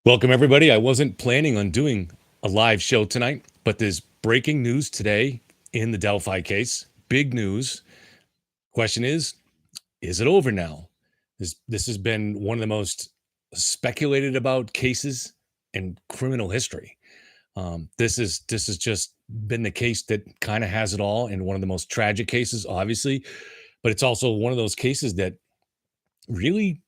Welcome, everybody. I wasn't planning on doing a live show tonight, but there's breaking news today in the Delphi case. Big news. Question is it over now? This has been one of the most speculated about cases in criminal history. This has just been the case that kind of has it all, and one of the most tragic cases, obviously, but it's also one of those cases that really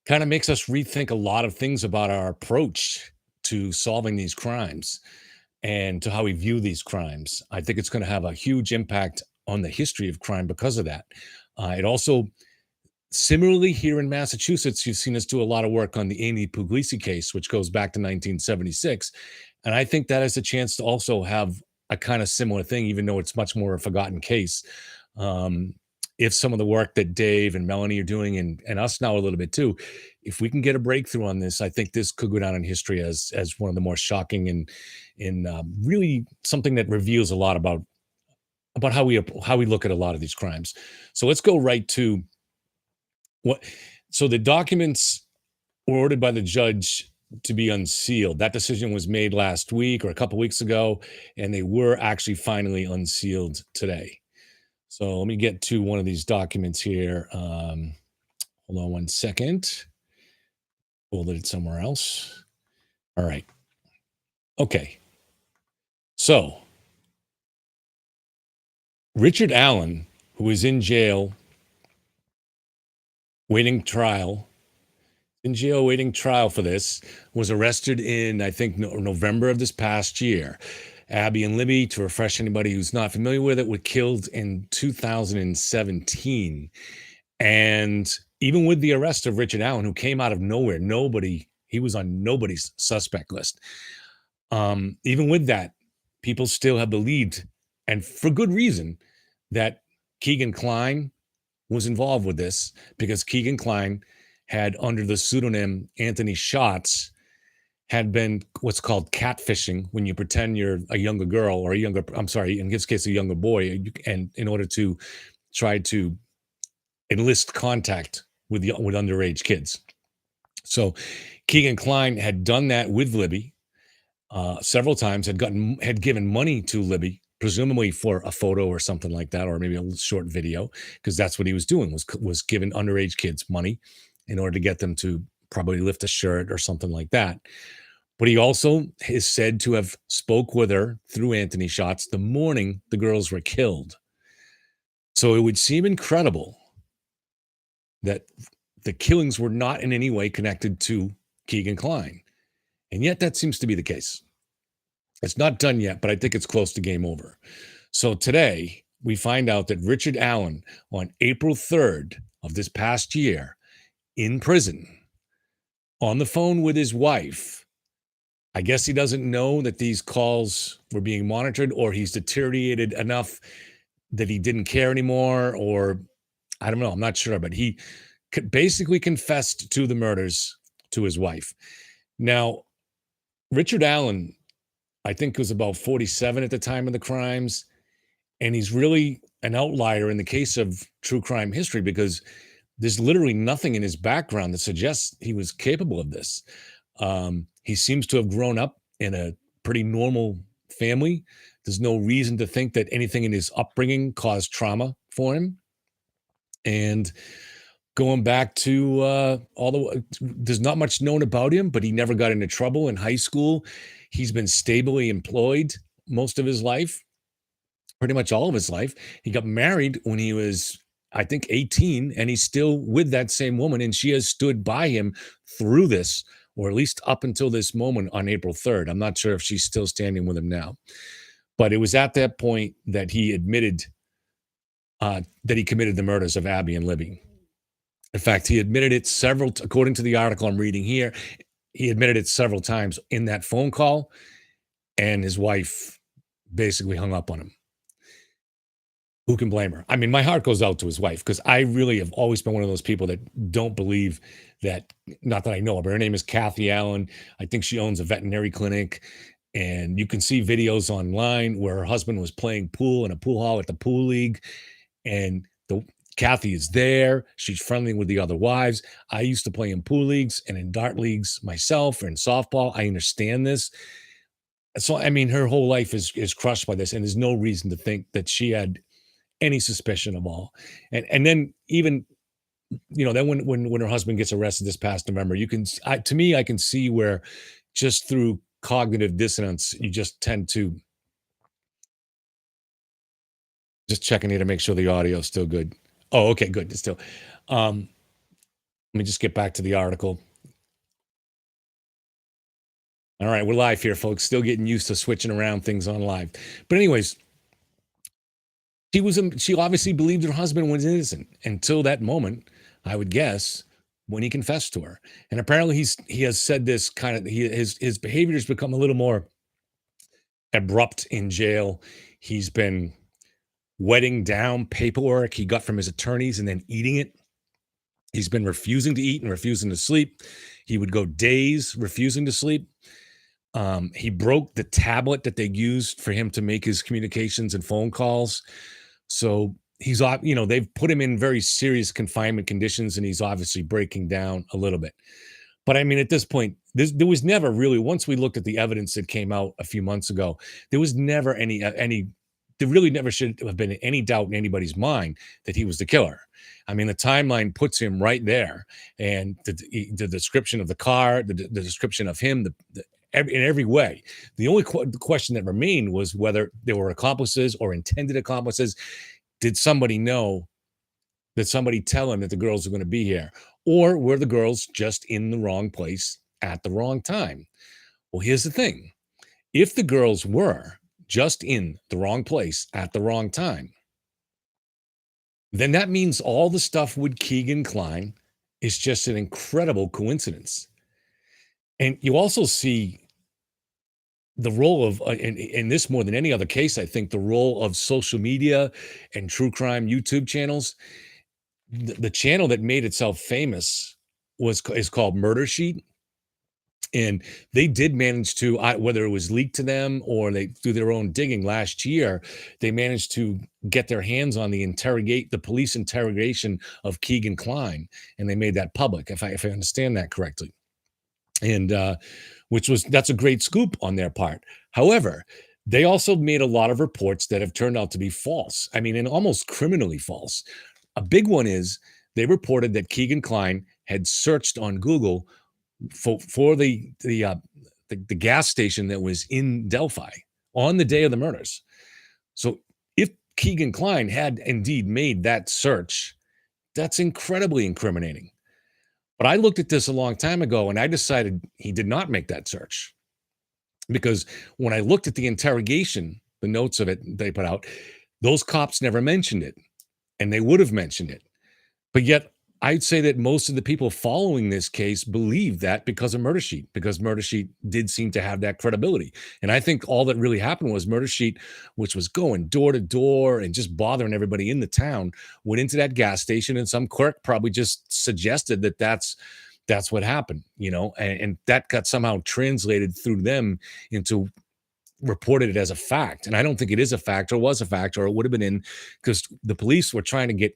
kind of makes us rethink a lot of things about our approach to solving these crimes and to how we view these crimes. I think it's going to have a huge impact on the history of crime because of that. It also, similarly, here in Massachusetts, you've seen us do a lot of work on the Amy Puglisi case, which goes back to 1976. And I think that has a chance to also have a kind of similar thing, even though it's much more a forgotten case. Um, if some of the work that Dave and Melanie are doing, and us now a little bit too, if we can get a breakthrough on this, I think this could go down in history as one of the more shocking and really something that reveals a lot about how we look at a lot of these crimes. So let's go right to what. So the documents were ordered by the judge to be unsealed. That decision was made last week or a couple weeks ago, and they were actually finally unsealed today. So let me get to one of these documents here. Hold on one second. Pulled it somewhere else. All right. Okay. So Richard Allen, who is in jail waiting trial, for this, was arrested in, I think, November of this past year. Abby and Libby, to refresh anybody who's not familiar with it, were killed in 2017. And even with the arrest of Richard Allen, who came out of nowhere, he was on nobody's suspect list. Even with that, people still have believed, and for good reason, that Keegan Kline was involved with this because Keegan Kline had, under the pseudonym Anthony Schatz, had been what's called catfishing, when you pretend you're a younger girl or I'm sorry, in this case, a younger boy, and in order to try to enlist contact with underage kids. So Keegan Kline had done that with Libby several times, had given money to Libby, presumably for a photo or something like that, or maybe a short video, because that's what he was doing, was giving underage kids money in order to get them to probably lift a shirt or something like that. But he also is said to have spoke with her through Anthony Schatz the morning the girls were killed. So it would seem incredible that the killings were not in any way connected to Keegan Kline. And yet that seems to be the case. It's not done yet, but I think it's close to game over. So today, we find out that Richard Allen, on April 3rd of this past year, in prison, on the phone with his wife. I guess he doesn't know that these calls were being monitored, or he's deteriorated enough that he didn't care anymore, or I don't know. I'm not sure, but he basically confessed to the murders to his wife. Now, Richard Allen, I think, was about 47 at the time of the crimes, and he's really an outlier in the case of true crime history because there's literally nothing in his background that suggests he was capable of this. He seems to have grown up in a pretty normal family. There's no reason to think that anything in his upbringing caused trauma for him. And going back to there's not much known about him, but he never got into trouble in high school. He's been stably employed most of his life, pretty much all of his life. He got married when he was, I think, 18, and he's still with that same woman, and she has stood by him through this, or at least up until this moment on April 3rd. I'm not sure if she's still standing with him now. But it was at that point that he admitted that he committed the murders of Abby and Libby. In fact, he admitted it according to the article I'm reading here, he admitted it several times in that phone call, and his wife basically hung up on him. Who can blame her? I mean, my heart goes out to his wife because I really have always been one of those people that don't believe that, not that I know, but her name is Kathy Allen. I think she owns a veterinary clinic. And you can see videos online where her husband was playing pool in a pool hall at the pool league. And Kathy is there. She's friendly with the other wives. I used to play in pool leagues and in dart leagues myself, or in softball. I understand this. So I mean, her whole life is crushed by this, and there's no reason to think that she had any suspicion of all. And then even, then when her husband gets arrested this past November, you can to me, I can see where just through cognitive dissonance, you just tend to just checking here to make sure the audio is still good. Oh, okay, good. It's still. Um, Let me just get back to the article. All right, we're live here, folks. Still getting used to switching around things on live. But anyways, she obviously believed her husband was innocent until that moment, I would guess, when he confessed to her. And apparently he has said this kind of his behavior has become a little more abrupt in jail. He's been wetting down paperwork he got from his attorneys and then eating it. He's been refusing to eat and refusing to sleep. He would go days refusing to sleep. He broke the tablet that they used for him to make his communications and phone calls. So they've put him in very serious confinement conditions, and he's obviously breaking down a little bit. But I mean, at this point, there was never really, once we looked at the evidence that came out a few months ago, there was never there really never should have been any doubt in anybody's mind that he was the killer. I mean, the timeline puts him right there, and the description of the car, the description of him, in every way. The only question that remained was whether there were accomplices or intended accomplices. Did somebody know? Did somebody tell him that the girls are going to be here? Or were the girls just in the wrong place at the wrong time? Well, here's the thing. If the girls were just in the wrong place at the wrong time, then that means all the stuff with Keegan Kline is just an incredible coincidence. And you also see the role of, in this more than any other case, I think the role of social media and true crime YouTube channels. The channel that made itself famous is called Murder Sheet, and they did manage to, whether it was leaked to them or they through their own digging last year, they managed to get their hands on the police interrogation of Keegan Kline, and they made that public, if I understand that correctly. And that's a great scoop on their part. However, they also made a lot of reports that have turned out to be false. I mean, and almost criminally false. A big one is they reported that Keegan Kline had searched on Google for the gas station that was in Delphi on the day of the murders. So if Keegan Kline had indeed made that search, that's incredibly incriminating. But I looked at this a long time ago and I decided he did not make that search, because when I looked at the interrogation, the notes of it they put out, those cops never mentioned it, and they would have mentioned it. But yet I'd say that most of the people following this case believe that because Murder Sheet did seem to have that credibility. And I think all that really happened was Murder Sheet, which was going door to door and just bothering everybody in the town, went into that gas station, and some clerk probably just suggested that that's what happened, and that got somehow translated through them into reported it as a fact. And I don't think it is a fact or was a fact, or it would have been in, because the police were trying to get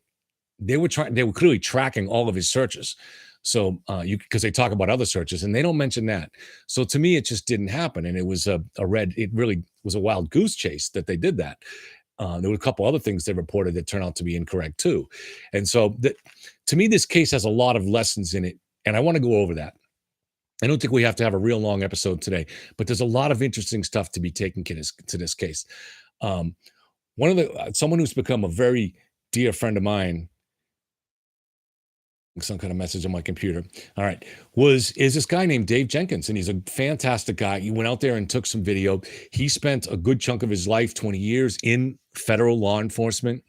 they were clearly tracking all of his searches. So because they talk about other searches and they don't mention that. So to me, it just didn't happen. And it was it really was a wild goose chase that they did that. There were a couple other things they reported that turned out to be incorrect too. And so to me, this case has a lot of lessons in it. And I want to go over that. I don't think we have to have a real long episode today, but there's a lot of interesting stuff to be taken to this case. Someone who's become a very dear friend of mine, some kind of message on my computer. All right. Is this guy named Dave Jenkins, and he's a fantastic guy. He went out there and took some video. He spent a good chunk of his life, 20 years, in federal law enforcement,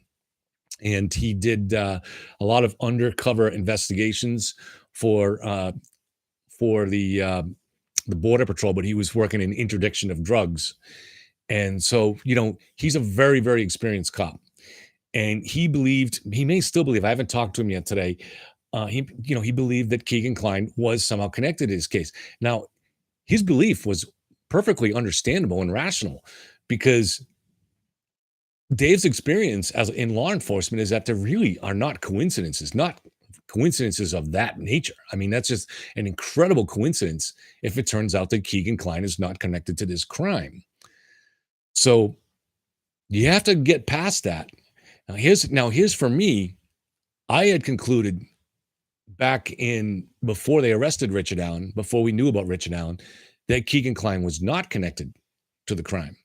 and he did a lot of undercover investigations for the Border Patrol, but he was working in interdiction of drugs. And so, he's a very, very experienced cop. And he may still believe, I haven't talked to him yet today, he believed that Keegan Kline was somehow connected to his case. Now, his belief was perfectly understandable and rational, because Dave's experience as in law enforcement is that there really are not coincidences, not coincidences of that nature. I mean, that's just an incredible coincidence if it turns out that Keegan Klein is not connected to this crime. So you have to get past that. Now here's for me. I had concluded back in before they arrested Richard Allen, before we knew about Richard Allen, that Keegan Klein was not connected to the crime.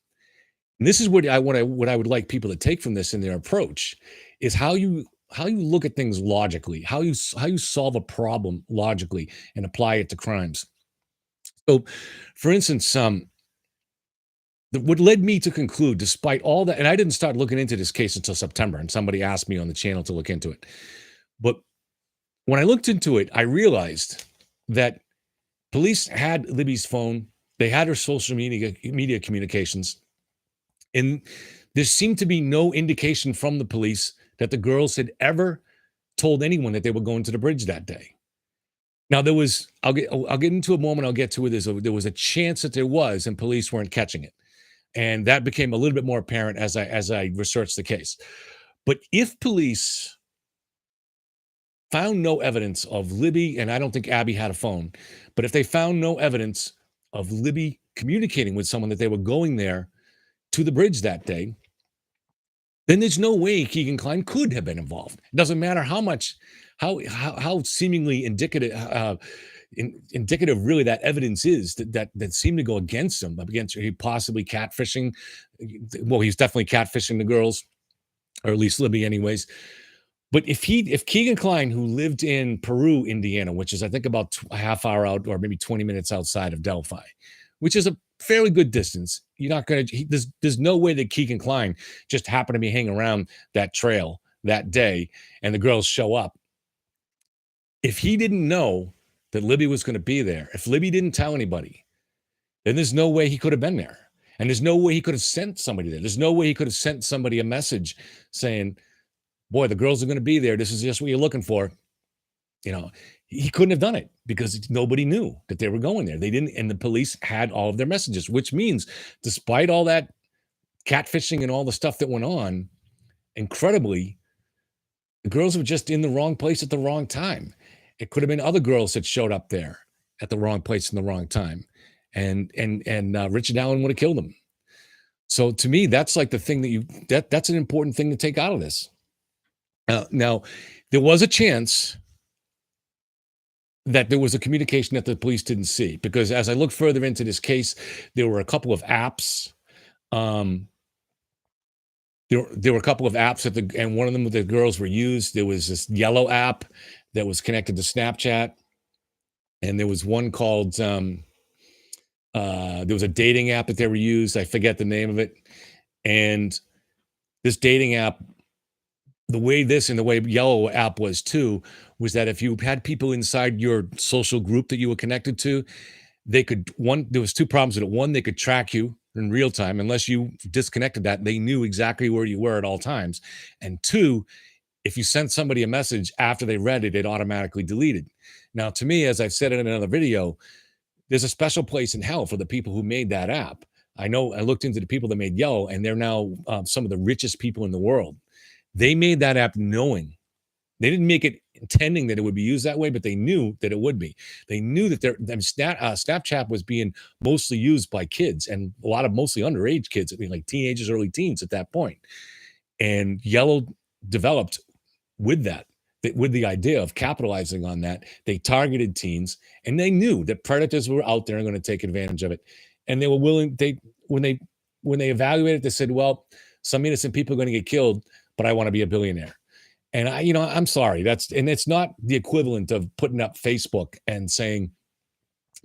And this is what I would like people to take from this in their approach is how you look at things logically, how you solve a problem logically and apply it to crimes. So, for instance, what led me to conclude, despite all that, and I didn't start looking into this case until September, and somebody asked me on the channel to look into it. But when I looked into it, I realized that police had Libby's phone, they had her social media communications, and there seemed to be no indication from the police that the girls had ever told anyone that they were going to the bridge that day. Now there was I'll get into a moment. I'll get to it. There was a chance that there was, and police weren't catching it, and that became a little bit more apparent as I researched the case. But if police found no evidence of Libby, and I don't think Abby had a phone, but if they found no evidence of Libby communicating with someone that they were going there to the bridge that day, then there's no way Keegan Klein could have been involved. It doesn't matter how much, how seemingly indicative really that evidence is that seemed to go against him, against he possibly catfishing. Well, he's definitely catfishing the girls, or at least Libby, anyways. But if Keegan Klein, who lived in Peru, Indiana, which is I think about a half hour out or maybe 20 minutes outside of Delphi, which is a fairly good distance, you're not going to. There's no way that Keegan Klein just happened to be hanging around that trail that day and the girls show up. If he didn't know that Libby was going to be there, if Libby didn't tell anybody, then there's no way he could have been there. And there's no way he could have sent somebody there. There's no way he could have sent somebody a message saying, boy, the girls are going to be there. This is just what you're looking for. You know, he couldn't have done it because nobody knew that they were going there. They didn't, and the police had all of their messages, which means despite all that catfishing and all the stuff that went on, incredibly, the girls were just in the wrong place at the wrong time. It could have been other girls that showed up there at the wrong place in the wrong time, and Richard Allen would have killed them. So to me, that's like the thing that's an important thing to take out of this. Now, there was a chance that there was a communication that the police didn't see because as I look further into this case, there were a couple of apps. Um, there were a couple of apps and one of them the girls were used. There was this yellow app that was connected to Snapchat, and there was one called there was a dating app that they were used. I forget the name of it, and this dating app, the way this and the way Yellow app was too, was that if you had people inside your social group that you were connected to, there was two problems with it. One, they could track you in real time. Unless you disconnected that, they knew exactly where you were at all times. And two, if you sent somebody a message after they read it, it automatically deleted. Now, to me, as I've said in another video, there's a special place in hell for the people who made that app. I know I looked into the people that made Yellow, and they're now some of the richest people in the world. They made that app knowing. They didn't make it intending that it would be used that way, but they knew that it would be. They knew that Snapchat was being mostly used by kids and a lot of mostly underage kids, I mean, like teenagers, early teens at that point. And Yellow developed with with the idea of capitalizing on that. They targeted teens, and they knew that predators were out there and going to take advantage of it. And they were willing. When they evaluated, they said, "Well, some innocent people are going to get killed, but I want to be a billionaire." And I'm sorry. It's not the equivalent of putting up Facebook and saying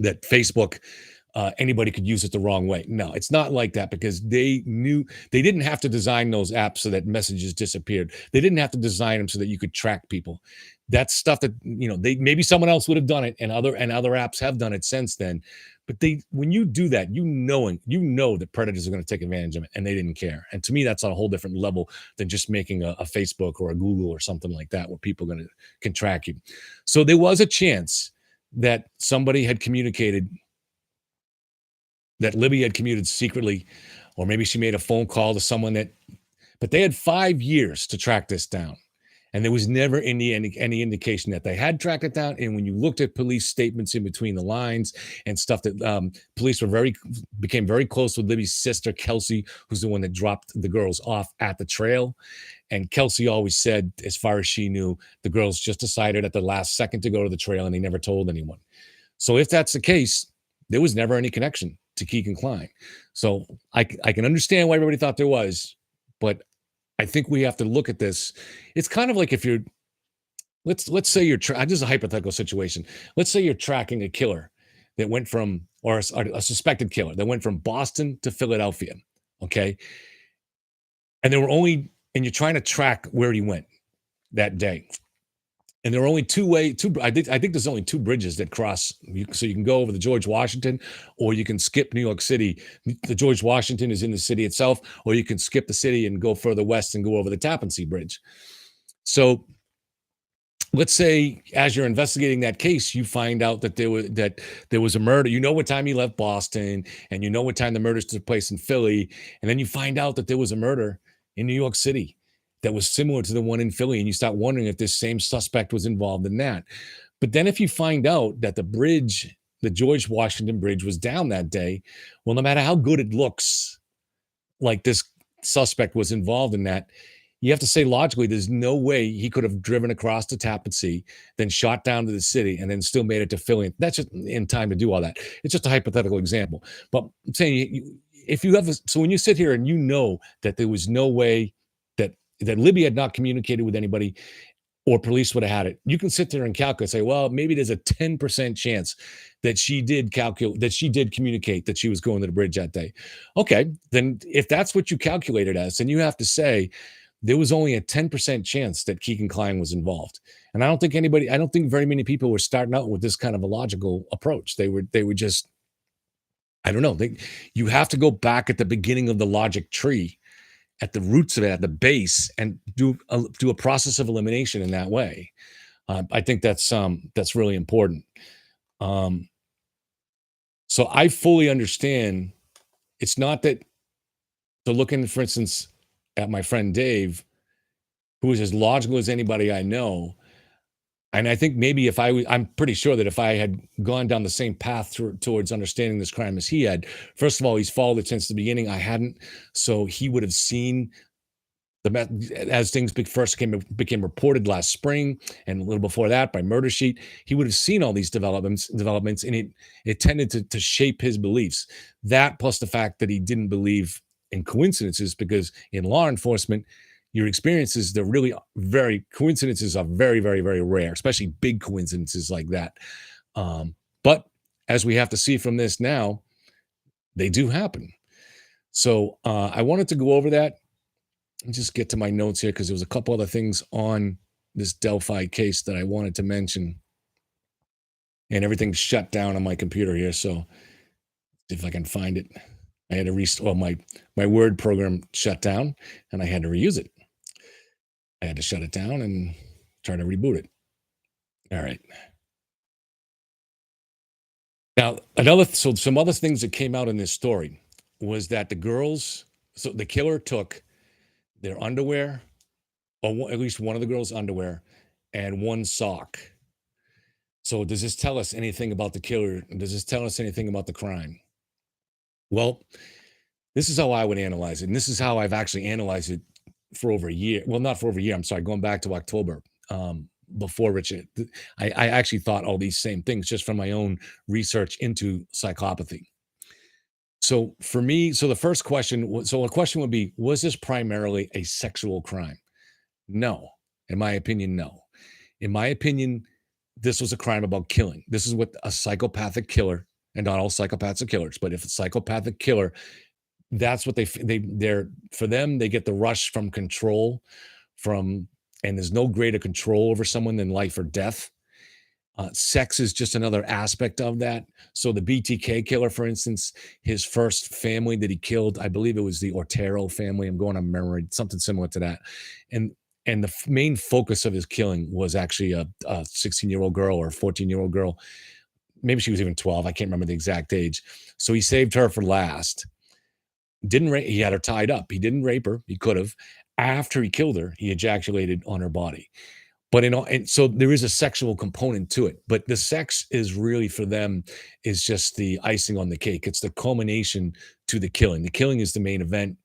that Facebook, anybody could use it the wrong way. No, it's not like that because they knew they didn't have to design those apps so that messages disappeared. They didn't have to design them so that you could track people. That's stuff that, maybe someone else would have done it and other apps have done it since then. But when you do that, you know that predators are going to take advantage of it, and they didn't care. And to me, that's on a whole different level than just making a Facebook or a Google or something like that where people can track you. So there was a chance that somebody had communicated, that Libby had communicated secretly, or maybe she made a phone call to someone that But they had 5 years to track this down. And there was never any indication that they had tracked it down. And when you looked at police statements in between the lines and stuff, that police were became very close with Libby's sister, Kelsey, who's the one that dropped the girls off at the trail. And Kelsey always said, as far as she knew, the girls just decided at the last second to go to the trail and they never told anyone. So if that's the case, there was never any connection to Keegan Klein. So I can understand why everybody thought there was, but I think we have to look at this. It's kind of like if you're let's say you're this is a hypothetical situation. Let's say you're tracking a killer that went from or a suspected killer that went from Boston to Philadelphia. Okay. And there were only and you're trying to track where he went that day. And there are only two. I think there's only two bridges that cross. So you can go over the George Washington, or you can skip New York City. The George Washington is in the city itself, or you can skip the city and go further west and go over the Tappan Zee Bridge. So let's say, as you're investigating that case, you find out that there was a murder. You know what time he left Boston, and you know what time the murders took place in Philly, and then you find out that there was a murder in New York City that was similar to the one in Philly, and you start wondering if this same suspect was involved in that. But then if you find out that the George Washington Bridge was down that day, well, no matter how good it looks like this suspect was involved in that, you have to say logically, there's no way he could have driven across the Tappan Zee, then shot down to the city, and then still made it to Philly. That's just in time to do all that. It's just a hypothetical example. But I'm saying, if you have so when you sit here and you know that there was no way that Libby had not communicated with anybody or police would have had it, you can sit there and calculate, say, well, maybe there's a 10% chance that she did communicate that she was going to the bridge that day. Okay, then if that's what you calculated as, then you have to say there was only a 10% chance that Keegan Klein was involved. And I don't think very many people were starting out with this kind of a logical approach. They were just, I don't know. You have to go back at the beginning of the logic tree, at the roots of it, at the base, and do a process of elimination in that way. I think that's really important. So I fully understand. It's not that to looking, for instance, at my friend Dave, who is as logical as anybody I know. And I think maybe I'm pretty sure that if I had gone down the same path towards understanding this crime as he had, first of all, he's followed it since the beginning. I hadn't. So he would have seen as things first became reported last spring and a little before that by Murder Sheet, he would have seen all these developments, and it tended to shape his beliefs. That plus the fact that he didn't believe in coincidences, because in law enforcement, your experiences, coincidences are very, very, very rare, especially big coincidences like that. But as we have to see from this now, they do happen. So I wanted to go over that and just get to my notes here, because there was a couple other things on this Delphi case that I wanted to mention. And everything's shut down on my computer here, so if I can find it. I had to restore my Word program shut down, and I had to reuse it. I had to shut it down and try to reboot it. All right. Now, some other things that came out in this story was that the killer took their underwear, or at least one of the girls' underwear, and one sock. So does this tell us anything about the killer? Does this tell us anything about the crime? Well, this is how I would analyze it. And this is how I've actually analyzed it for over a year. Well, not for over a year. I'm sorry, going back to October, before Richard. I actually thought all these same things just from my own research into psychopathy. So for me, the question would be, was this primarily a sexual crime? No. In my opinion, no. In my opinion, this was a crime about killing. This is what a psychopathic killer, and not all psychopaths are killers, but if a psychopathic killer, that's what they're for them, they get the rush from control, and there's no greater control over someone than life or death. Sex is just another aspect of that. So the BTK killer, for instance, his first family that he killed, I believe it was the Otero family. I'm going on memory, something similar to that. And the main focus of his killing was actually a 16-year-old girl or a 14-year-old girl. Maybe she was even 12. I can't remember the exact age. So he saved her for last. He had her tied up. He didn't rape her. He could have. After he killed her, he ejaculated on her body. But in all, and so there is a sexual component to it, but the sex is really for them is just the icing on the cake. It's the culmination to the killing. The killing is the main event.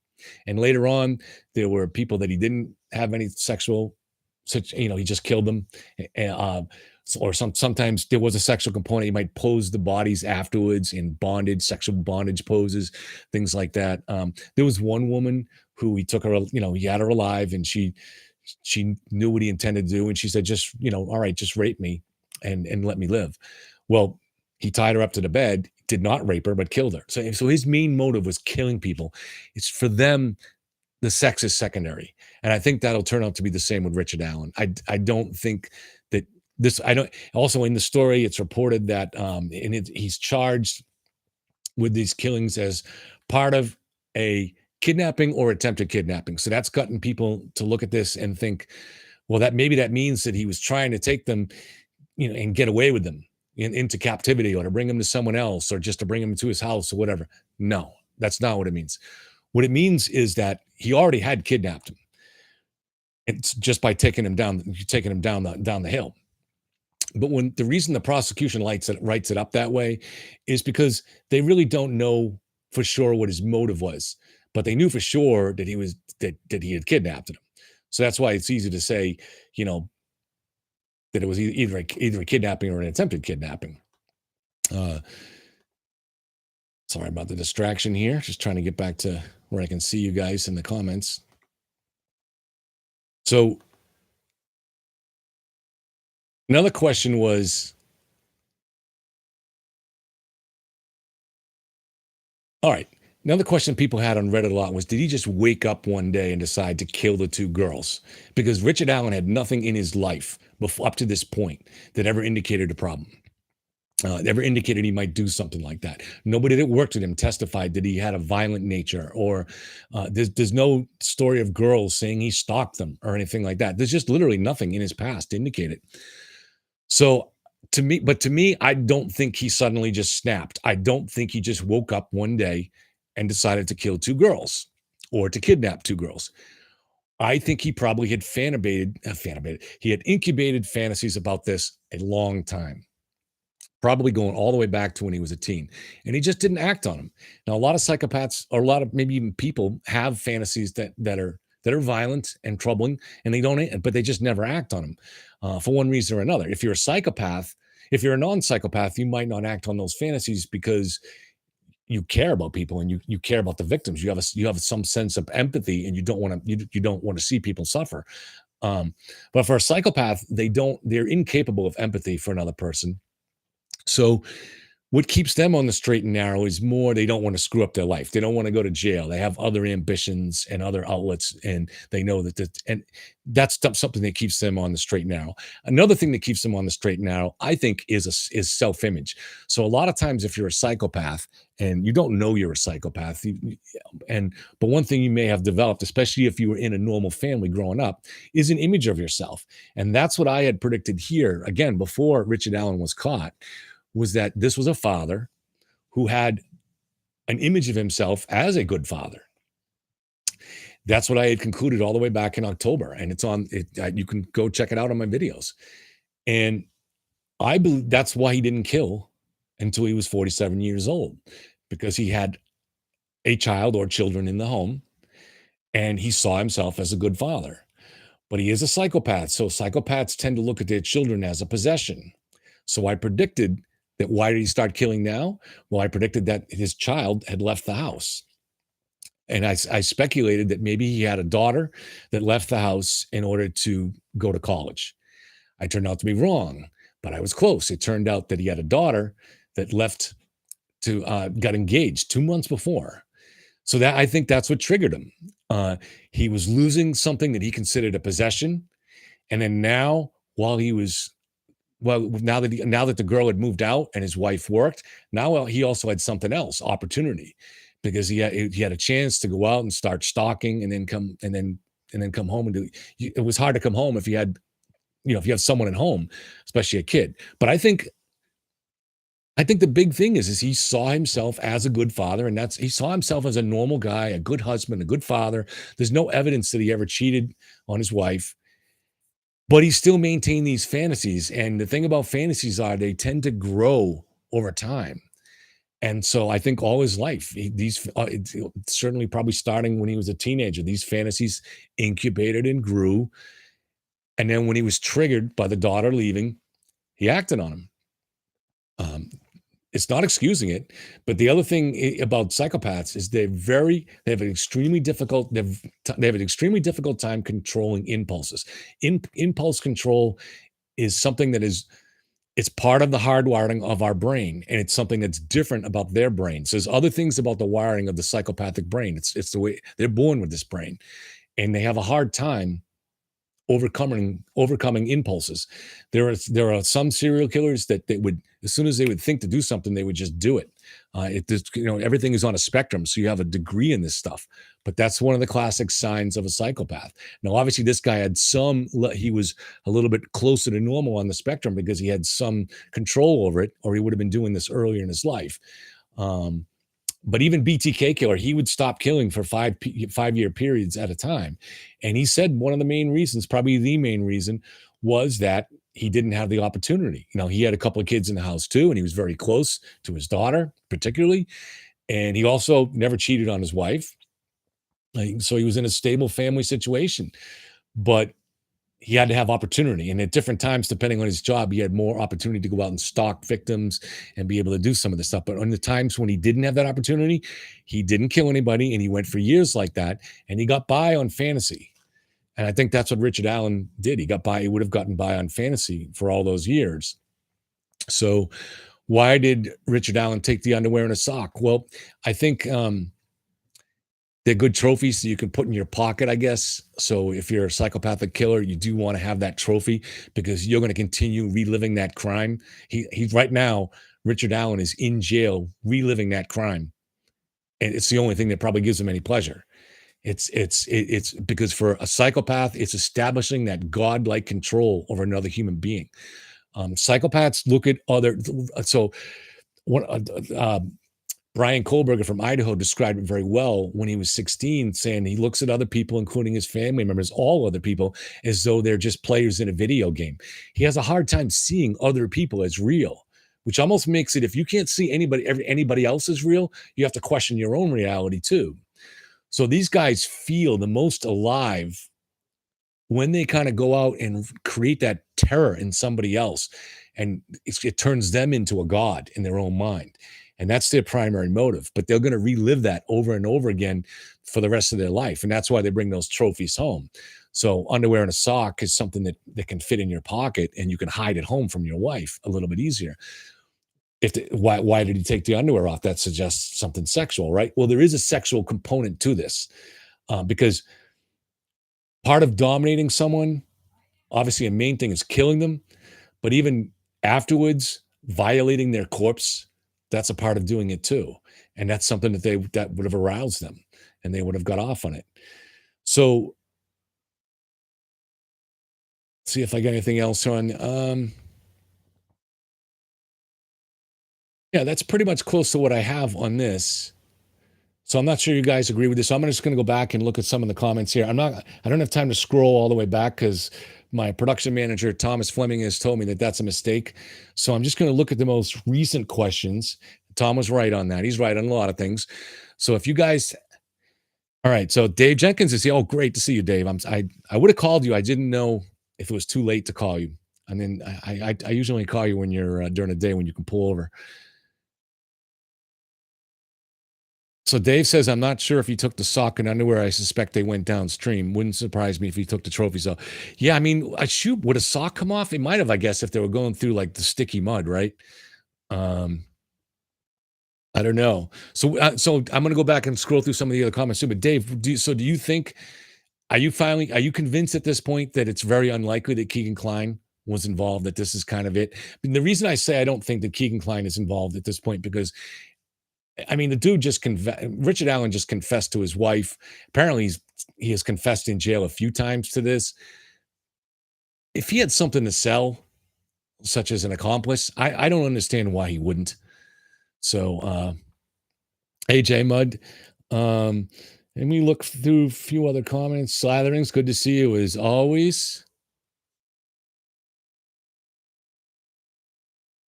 And later on, there were people that he didn't have any sexual such, he just killed them. Or sometimes there was a sexual component. He might pose the bodies afterwards in bondage, sexual bondage poses, things like that. There was one woman who he took her, he had her alive, and she knew what he intended to do, and she said, "Just, all right, just rape me and let me live." Well, he tied her up to the bed, did not rape her, but killed her. So his main motive was killing people. It's for them, the sex is secondary, and I think that'll turn out to be the same with Richard Allen. I don't think that this. I don't. Also, in the story, it's reported that he's charged with these killings as part of a kidnapping or attempted kidnapping. So that's gotten people to look at this and think, well, that means that he was trying to take them, and get away with them into captivity, or to bring them to someone else, or just to bring them to his house or whatever. No, that's not what it means. What it means is that he already had kidnapped him. It's just by taking him down the hill. But when the reason the prosecution writes it up that way is because they really don't know for sure what his motive was, but they knew for sure that he had kidnapped him. So that's why it's easy to say, that it was either a kidnapping or an attempted kidnapping. Sorry about the distraction here. Just trying to get back to where I can see you guys in the comments. So another question was, all right, another question people had on Reddit a lot was, did he just wake up one day and decide to kill the two girls? Because Richard Allen had nothing in his life up to this point that ever indicated a problem. Never indicated he might do something like that. Nobody that worked with him testified that he had a violent nature, or there's no story of girls saying he stalked them or anything like that. There's just literally nothing in his past to indicate it. So to me, I don't think he suddenly just snapped. I don't think he just woke up one day and decided to kill two girls or to kidnap two girls. I think he probably had he had incubated fantasies about this a long time, probably going all the way back to when he was a teen, and he just didn't act on them. Now, a lot of psychopaths, or a lot of maybe even people, have fantasies that are violent and troubling, and but they just never act on them for one reason or another. If you're a psychopath, if you're a non-psychopath, you might not act on those fantasies because you care about people, and you care about the victims. You have some sense of empathy, and you don't want to see people suffer. But for a psychopath, they're incapable of empathy for another person. So what keeps them on the straight and narrow is more, they don't want to screw up their life. They don't want to go to jail. They have other ambitions and other outlets, and they know and that's something that keeps them on the straight and narrow. Another thing that keeps them on the straight and narrow, I think, is self-image. So a lot of times, if you're a psychopath and you don't know you're a psychopath, but one thing you may have developed, especially if you were in a normal family growing up, is an image of yourself. And that's what I had predicted here, again, before Richard Allen was caught, was that this was a father who had an image of himself as a good father. That's what I had concluded all the way back in October, and it's on it. You can go check it out on my videos. And I believe that's why he didn't kill until he was 47 years old, because he had a child or children in the home, and he saw himself as a good father. But he is a psychopath, so psychopaths tend to look at their children as a possession. So I predicted that. Why did he start killing now? Well, I predicted that his child had left the house. And I speculated that maybe he had a daughter that left the house in order to go to college. I turned out to be wrong, but I was close. It turned out that he had a daughter that left got engaged 2 months before. So that, I think that's what triggered him. He was losing something that he considered a possession. And then now, now that the girl had moved out and his wife worked, now he also had something else, opportunity, because he had a chance to go out and start stalking, and then come home and do. It was hard to come home if you have someone at home, especially a kid. But I think I think the big thing is he saw himself as a good father, and that's he saw himself as a normal guy, a good husband, a good father. There's no evidence that he ever cheated on his wife, but he still maintained these fantasies. And the thing about fantasies are they tend to grow over time. And so I think all his life, certainly probably starting when he was a teenager, these fantasies incubated and grew. And then when he was triggered by the daughter leaving, he acted on them. Um, it's not excusing it, but the other thing about psychopaths is they have an extremely difficult they have an extremely difficult time controlling impulses. Impulse control is something that is it's part of the hardwiring of our brain, and it's something that's different about their brain. So there's other things about the wiring of the psychopathic brain. It's the way they're born with this brain, and they have a hard time overcoming impulses. There are some serial killers that they would as soon as they would think to do something, they would just do it. It just, everything is on a spectrum, so you have a degree in this stuff. But that's one of the classic signs of a psychopath. Now, obviously, this guy had he was a little bit closer to normal on the spectrum because he had some control over it, or he would have been doing this earlier in his life. Um, but even BTK killer, he would stop killing for 5 year periods at a time. And he said one of the main reasons, probably the main reason, was that he didn't have the opportunity. He had a couple of kids in the house too, and he was very close to his daughter, particularly. And he also never cheated on his wife. So he was in a stable family situation. But he had to have opportunity. And at different times, depending on his job, he had more opportunity to go out and stalk victims and be able to do some of this stuff. But on the times when he didn't have that opportunity, he didn't kill anybody. And he went for years like that. And he got by on fantasy. And I think that's what Richard Allen did. He would have gotten by on fantasy for all those years. So why did Richard Allen take the underwear and a sock? Well, I think they're good trophies that you can put in your pocket, I guess. So if you're a psychopathic killer, you do want to have that trophy because you're going to continue reliving that crime. He's right now, Richard Allen is in jail reliving that crime. And it's the only thing that probably gives him any pleasure. It's because for a psychopath, it's establishing that godlike control over another human being. Psychopaths look at other. So, what Brian Kohlberger from Idaho described it very well when he was 16, saying he looks at other people, including his family members, all other people, as though they're just players in a video game. He has a hard time seeing other people as real, which almost makes it if you can't see anybody else as real, you have to question your own reality too. So these guys feel the most alive when they kind of go out and create that terror in somebody else, and it turns them into a god in their own mind. And that's their primary motive, but they're going to relive that over and over again for the rest of their life. And that's why they bring those trophies home. So underwear and a sock is something that can fit in your pocket and you can hide at home from your wife a little bit easier. Why did he take the underwear off? That suggests something sexual, right? Well, there is a sexual component to this because part of dominating someone, obviously, a main thing is killing them, but even afterwards, violating their corpse, that's a part of doing it too. And that's something that would have aroused them and they would have got off on it. So see if I got anything else on. Yeah, that's pretty much close to what I have on this. So I'm not sure you guys agree with this. So I'm just going to go back and look at some of the comments here. I don't have time to scroll all the way back because my production manager, Thomas Fleming, has told me that that's a mistake. So I'm just going to look at the most recent questions. Tom was right on that. He's right on a lot of things. So if you guys, all right. So Dave Jenkins is here. Oh, great to see you, Dave. I would have called you. I didn't know if it was too late to call you. I mean, I usually call you when you're during the day when you can pull over. So Dave says, I'm not sure if he took the sock and underwear. I suspect they went downstream. Wouldn't surprise me if he took the trophies off. Yeah, I mean, would a sock come off? It might have, I guess, if they were going through like the sticky mud, right? I don't know. So I'm going to go back and scroll through some of the other comments too. But Dave, do you think, are you convinced at this point that it's very unlikely that Keegan Kline was involved, that this is kind of it? And the reason I say I don't think that Keegan Kline is involved at this point, because I mean, the dude Richard Allen just confessed to his wife. Apparently he has confessed in jail a few times to this. If he had something to sell, such as an accomplice, I don't understand why he wouldn't. So, AJ Mud. Um, and we look through a few other comments. Slatherings, good to see you as always.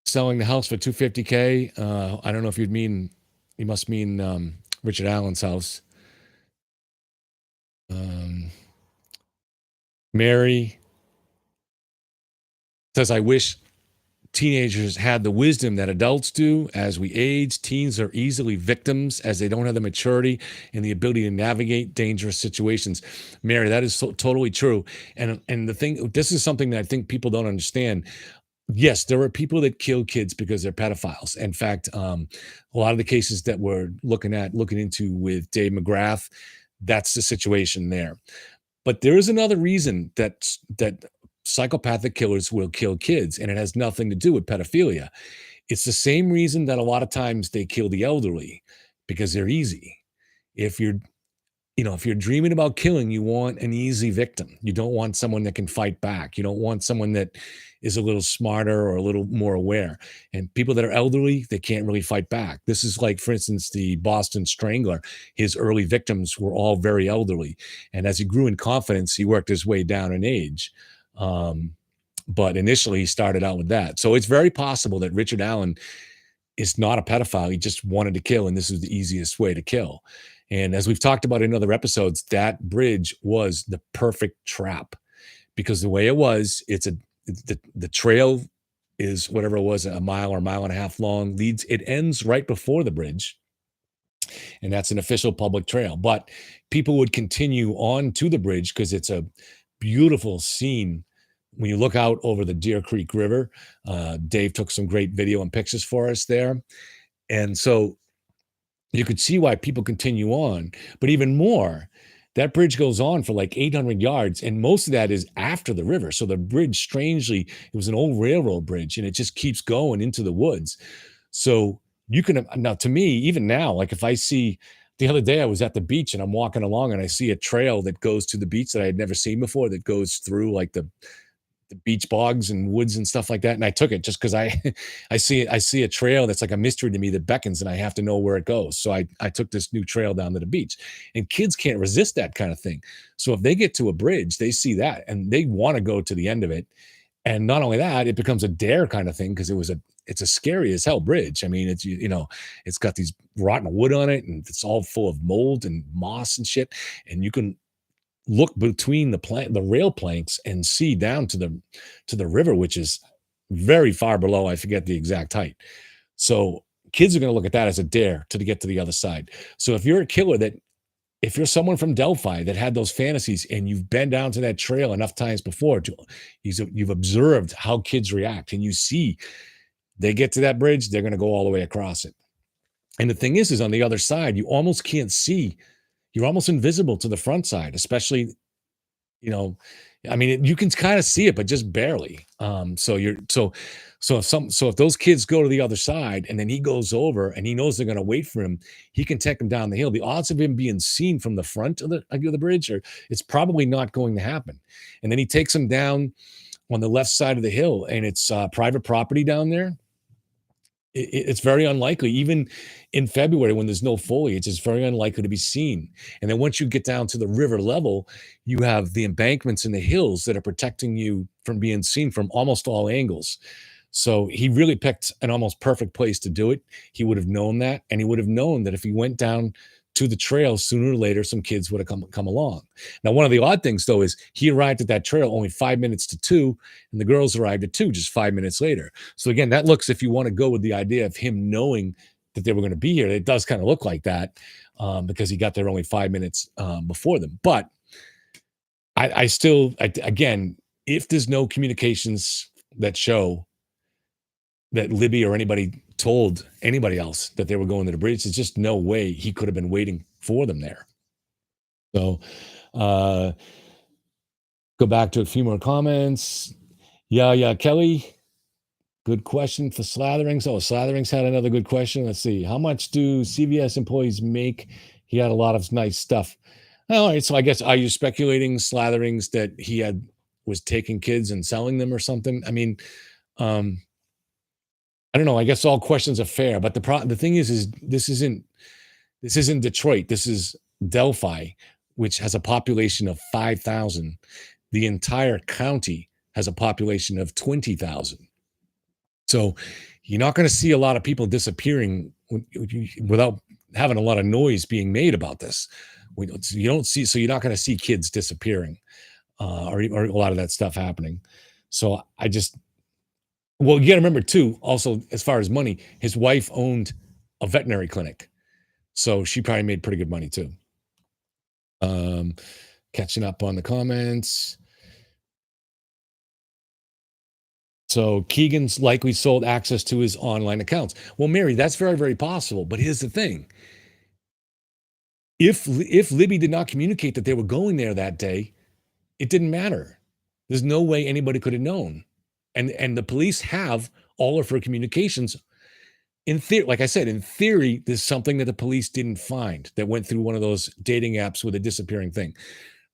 Selling the house for 250K. I don't know if you must mean Richard Allen's house. Um, Mary says, I wish teenagers had the wisdom that adults do. As we age, teens are easily victims as they don't have the maturity and the ability to navigate dangerous situations. Mary, that is totally true. And the thing, this is something that I think people don't understand. Yes, there are people that kill kids because they're pedophiles. In fact, a lot of the cases that we're looking into with Dave McGrath, that's the situation there. But there is another reason that psychopathic killers will kill kids, and it has nothing to do with pedophilia. It's the same reason that a lot of times they kill the elderly, because they're easy. If you're if you're dreaming about killing, you want an easy victim. You don't want someone that can fight back. You don't want someone that is a little smarter or a little more aware. And people that are elderly, they can't really fight back. This is like, for instance, the Boston Strangler. His early victims were all very elderly. And as he grew in confidence, he worked his way down in age. Um, but initially, he started out with that. So it's very possible that Richard Allen is not a pedophile. He just wanted to kill, and this is the easiest way to kill. And as we've talked about in other episodes, that bridge was the perfect trap, because the way it was, the trail is whatever it was, a mile or a mile and a half long, leads, it ends right before the bridge, and that's an official public trail. But people would continue on to the bridge because it's a beautiful scene when you look out over the Deer Creek River. Dave took some great video and pictures for us there. And so you could see why people continue on. But even more, that bridge goes on for like 800 yards, and most of that is after the river. So the bridge, strangely, it was an old railroad bridge, and it just keeps going into the woods. So you can now, to me, even now, like if I see, the other day I was at the beach and I'm walking along and I see a trail that goes to the beach that I had never seen before, that goes through like the beach bogs and woods and stuff like that. And I took it just because I see a trail that's like a mystery to me that beckons, and I have to know where it goes. So I took this new trail down to the beach, and kids can't resist that kind of thing. So if they get to a bridge, they see that and they want to go to the end of it. And not only that, it becomes a dare kind of thing, because it's a scary as hell bridge. I mean, it's got these rotten wood on it, and it's all full of mold and moss and shit. And you can look between the rail planks and see down to the river, which is very far below. I forget the exact height. So kids are going to look at that as a dare to get to the other side. So if you're someone from Delphi that had those fantasies and you've been down to that trail enough times before, you've observed how kids react, and you see they get to that bridge, they're going to go all the way across it. And the thing is on the other side, you almost can't see. You're almost invisible to the front side, especially, you know, I mean, you can kind of see it, but just barely. So if those kids go to the other side and then he goes over and he knows they're going to wait for him, he can take them down the hill. The odds of him being seen from the front of the bridge it's probably not going to happen. And then he takes them down on the left side of the hill, and it's private property down there. It's very unlikely, even in February when there's no foliage, it's very unlikely to be seen. And then once you get down to the river level, you have the embankments and the hills that are protecting you from being seen from almost all angles. So he really picked an almost perfect place to do it. He would have known that, and he would have known that if he went down to the trail, sooner or later, some kids would have come along. Now, one of the odd things, though, is he arrived at that trail only 5 minutes to 2, and the girls arrived at 2 just 5 minutes later. So again, that looks, if you want to go with the idea of him knowing that they were going to be here, it does kind of look like that, because he got there only 5 minutes before them. But again, if there's no communications that show that Libby or anybody told anybody else that they were going to the bridge, there's just no way he could have been waiting for them there. So go back to a few more comments. Yeah, Kelly, good question for Slatherings. Oh, Slatherings had another good question. Let's see. How much do CVS employees make? He had a lot of nice stuff. All right, so I guess, are you speculating, Slatherings, that was taking kids and selling them or something? I mean, I don't know. I guess all questions are fair, but the thing is this isn't Detroit. This is Delphi, which has a population of 5,000. The entire county has a population of 20,000. So you're not going to see a lot of people disappearing without having a lot of noise being made about this. You don't see, so you're not going to see kids disappearing or a lot of that stuff happening. So I just, well, you got to remember too, also, as far as money, his wife owned a veterinary clinic. So she probably made pretty good money too. Um, Catching up on the comments. So Keegan's likely sold access to his online accounts. Well, Mary, that's very, very possible. But here's the thing: if Libby did not communicate that they were going there that day, it didn't matter. There's no way anybody could have known. And the police have all of her communications. In theory, like I said, in theory, there's something that the police didn't find that went through one of those dating apps with a disappearing thing.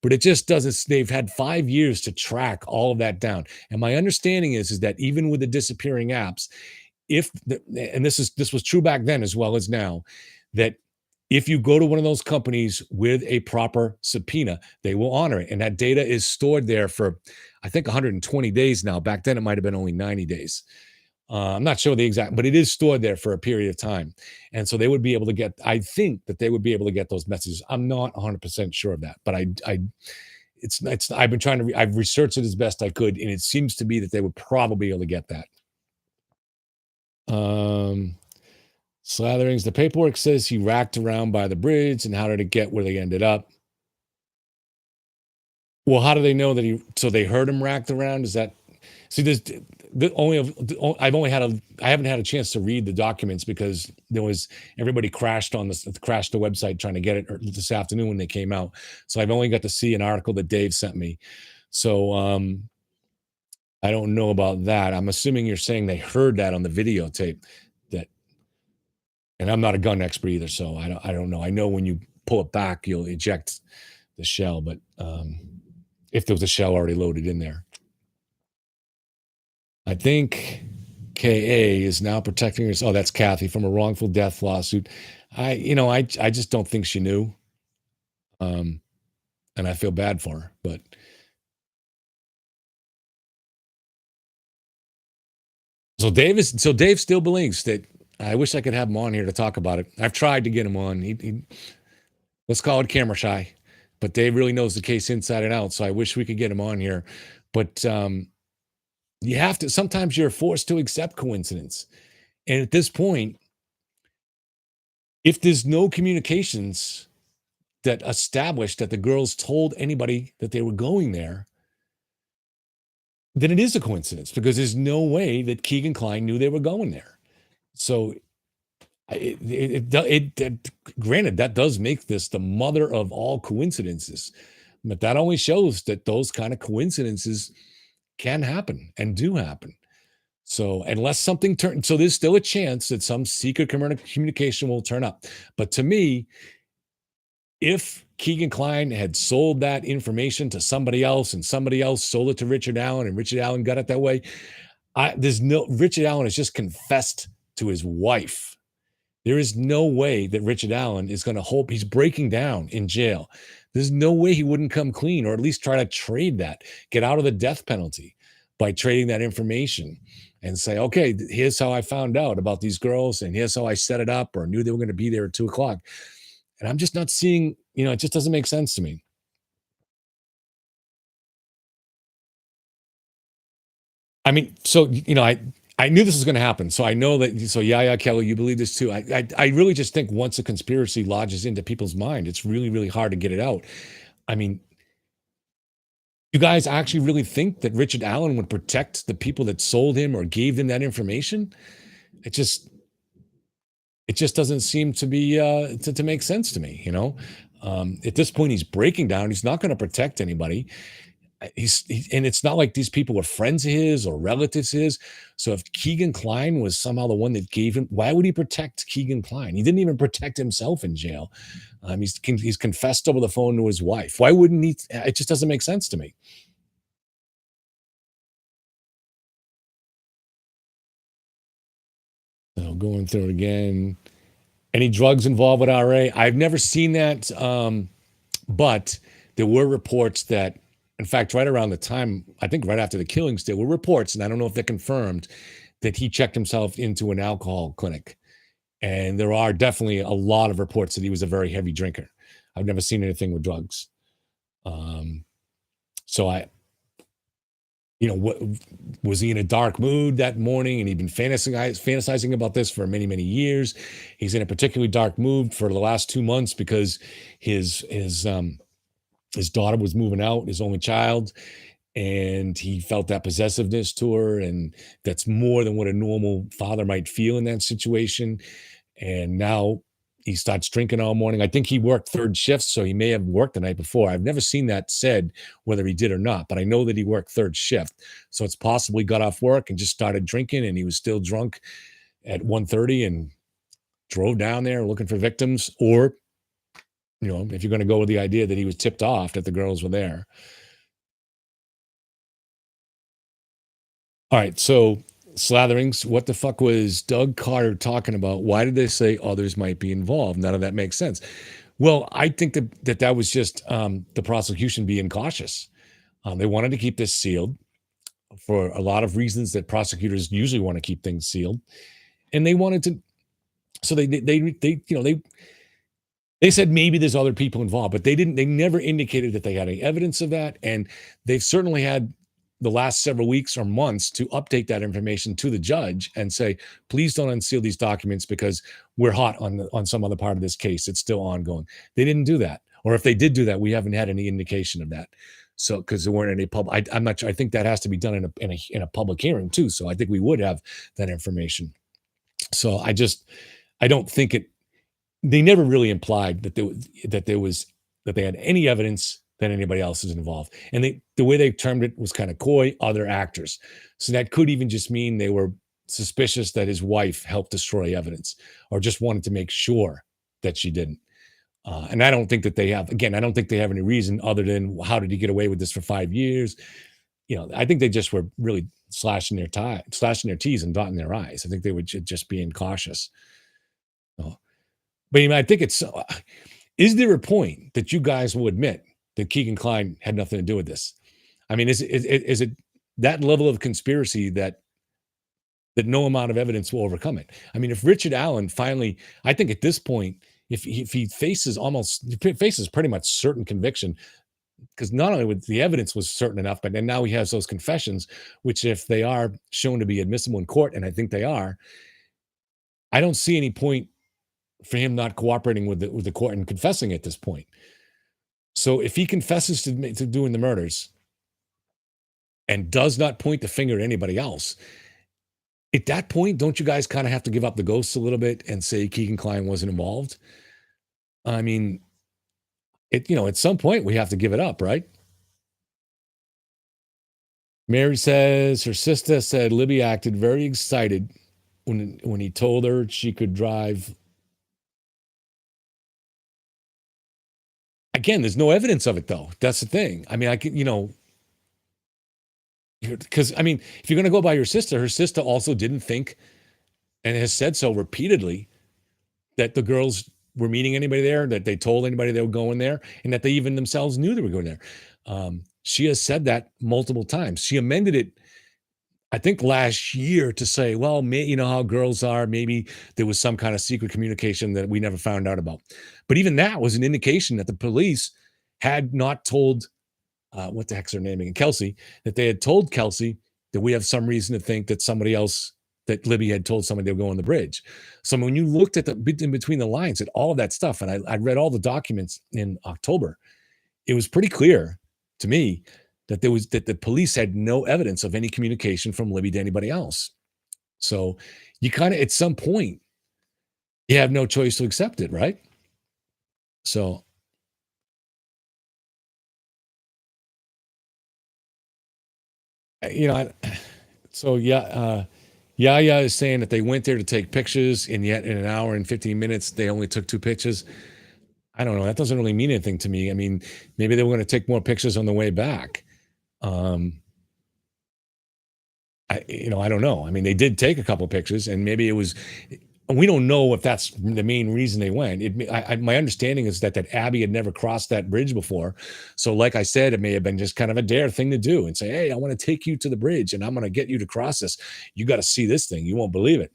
But it just doesn't. They've had 5 years to track all of that down. And my understanding is that even with the disappearing apps, if the, and this was true back then as well as now, that if you go to one of those companies with a proper subpoena, they will honor it. And that data is stored there for, I think, 120 days now. Back then, it might have been only 90 days. I'm not sure the exact, but it is stored there for a period of time. And so they would be able to get, I think that they would be able to get those messages. I'm not 100% sure of that, but I've been trying to, I've researched it as best I could. And it seems to be that they would probably be able to get that. Slatherings, the paperwork says he racked around by the bridge, and how did it get where they ended up? Well, how do they know that so they heard him racked around? Is that, see, there's the only of I haven't had a chance to read the documents because there was, everybody crashed crashed the website trying to get it this afternoon when they came out. So I've only got to see an article that Dave sent me. So I don't know about that. I'm assuming you're saying they heard that on the videotape. That, and I'm not a gun expert either, so I don't know. I know when you pull it back, you'll eject the shell, but if there was a shell already loaded in there. I think KA is now protecting herself. Oh, that's Kathy from a wrongful death lawsuit. I just don't think she knew. And I feel bad for her, but so Dave still believes that. I wish I could have him on here to talk about it. I've tried to get him on. Let's call it camera shy, but Dave really knows the case inside and out. So I wish we could get him on here, but you have to. Sometimes you're forced to accept coincidence, and at this point, if there's no communications that established that the girls told anybody that they were going there, then it is a coincidence because there's no way that Keegan Klein knew they were going there. So granted, that does make this the mother of all coincidences, but that only shows that those kind of coincidences can happen and do happen. So unless something turns, so there's still a chance that some secret communication will turn up. But to me, if Keegan Klein had sold that information to somebody else and somebody else sold it to Richard Allen and Richard Allen got it that way, Richard Allen has just confessed to his wife. There is no way that Richard Allen is going to hope he's breaking down in jail. There's no way he wouldn't come clean or at least try to trade that, get out of the death penalty by trading that information and say, okay, here's how I found out about these girls and here's how I set it up or knew they were going to be there at 2:00. And I'm just not seeing, it just doesn't make sense to me. I mean, so, I knew this was going to happen. So I know that, so yeah, Kelly, you believe this too. I really just think once a conspiracy lodges into people's mind, it's really, really hard to get it out. I mean, you guys actually really think that Richard Allen would protect the people that sold him or gave them that information? It just doesn't seem to be to make sense to me. At this point, he's breaking down. He's not going to protect anybody. And it's not like these people were friends of his or relatives of his. So if Keegan Klein was somehow the one that gave him, why would he protect Keegan Klein? He didn't even protect himself in jail. He's confessed over the phone to his wife. Why wouldn't he? It just doesn't make sense to me. Going through it again. Any drugs involved with RA? I've never seen that, but there were reports that, in fact, right around the time, I think right after the killings, there were reports, and I don't know if they're confirmed, that he checked himself into an alcohol clinic. And there are definitely a lot of reports that he was a very heavy drinker. I've never seen anything with drugs. Um, so what was he in a dark mood that morning? And he'd been fantasizing about this for many, many years. He's in a particularly dark mood for the last 2 months because his daughter was moving out, his only child, and he felt that possessiveness to her, and that's more than what a normal father might feel in that situation. And now he starts drinking all morning. I think he worked third shifts, so he may have worked the night before. I've never seen that said whether he did or not, but I know that he worked third shift. So it's possible he got off work and just started drinking, and he was still drunk at 1:30 and drove down there looking for victims. Or, if you're going to go with the idea that he was tipped off that the girls were there. All right, so slatherings. What the fuck was Doug Carter talking about? Why did they say others might be involved? None of that makes sense. Well, I think that was just the prosecution being cautious. They wanted to keep this sealed for a lot of reasons that prosecutors usually want to keep things sealed, and they wanted to. So they said maybe there's other people involved, but they didn't. They never indicated that they had any evidence of that, and they've certainly had the last several weeks or months to update that information to the judge and say, please don't unseal these documents because we're hot on some other part of this case. It's still ongoing. They didn't do that, or if they did do that, we haven't had any indication of that. So because there weren't any public, I'm not sure. I think that has to be done in a public hearing too. So I think we would have that information. So I don't think it. They never really implied that they had any evidence that anybody else is involved. And the way they termed it was kind of coy, other actors. So that could even just mean they were suspicious that his wife helped destroy evidence or just wanted to make sure that she didn't. And I don't think that they have, again, I don't think they have any reason other than how did he get away with this for 5 years? I think they just were really slashing their T's and dotting their I's. I think they were just being cautious. But I think is there a point that you guys will admit that Keegan Kline had nothing to do with this? I mean, is it that level of conspiracy that no amount of evidence will overcome it? I mean, if Richard Allen finally, I think at this point, if he faces pretty much certain conviction, because not only with the evidence was certain enough, but then now he has those confessions, which if they are shown to be admissible in court, and I think they are, I don't see any point for him not cooperating with the court and confessing at this point. So if he confesses to doing the murders and does not point the finger at anybody else, at that point, don't you guys kind of have to give up the ghosts a little bit and say Keegan Kline wasn't involved? I mean, at some point we have to give it up, right? Mary says her sister said Libby acted very excited when he told her she could drive. Again, there's no evidence of it, though. That's the thing. I mean, because I mean, if you're going to go by her sister also didn't think and has said so repeatedly that the girls were meeting anybody there, that they told anybody they were going there, and that they even themselves knew they were going there. She has said that multiple times. She amended it, I think, last year to say, well, you know how girls are. Maybe there was some kind of secret communication that we never found out about. But even that was an indication that the police had not told, what the heck's her name again? Kelsey, that they had told Kelsey that we have some reason to think that somebody else, that Libby had told somebody they were going on the bridge. So when you looked at in between the lines at all of that stuff, and I read all the documents in October, it was pretty clear to me that the police had no evidence of any communication from Libby to anybody else. So you kind of, at some point, you have no choice to accept it, right? So, Yaya is saying that they went there to take pictures, and yet in an hour and 15 minutes, they only took 2 pictures. I don't know. That doesn't really mean anything to me. I mean, maybe they were going to take more pictures on the way back. I don't know. I mean, they did take a couple pictures, and maybe it was, And we don't know if that's the main reason they went. My understanding is that Abby had never crossed that bridge before. So, like I said, it may have been just kind of a dare thing to do and say, "Hey, I want to take you to the bridge, and I'm going to get you to cross this. You got to see this thing. You won't believe it."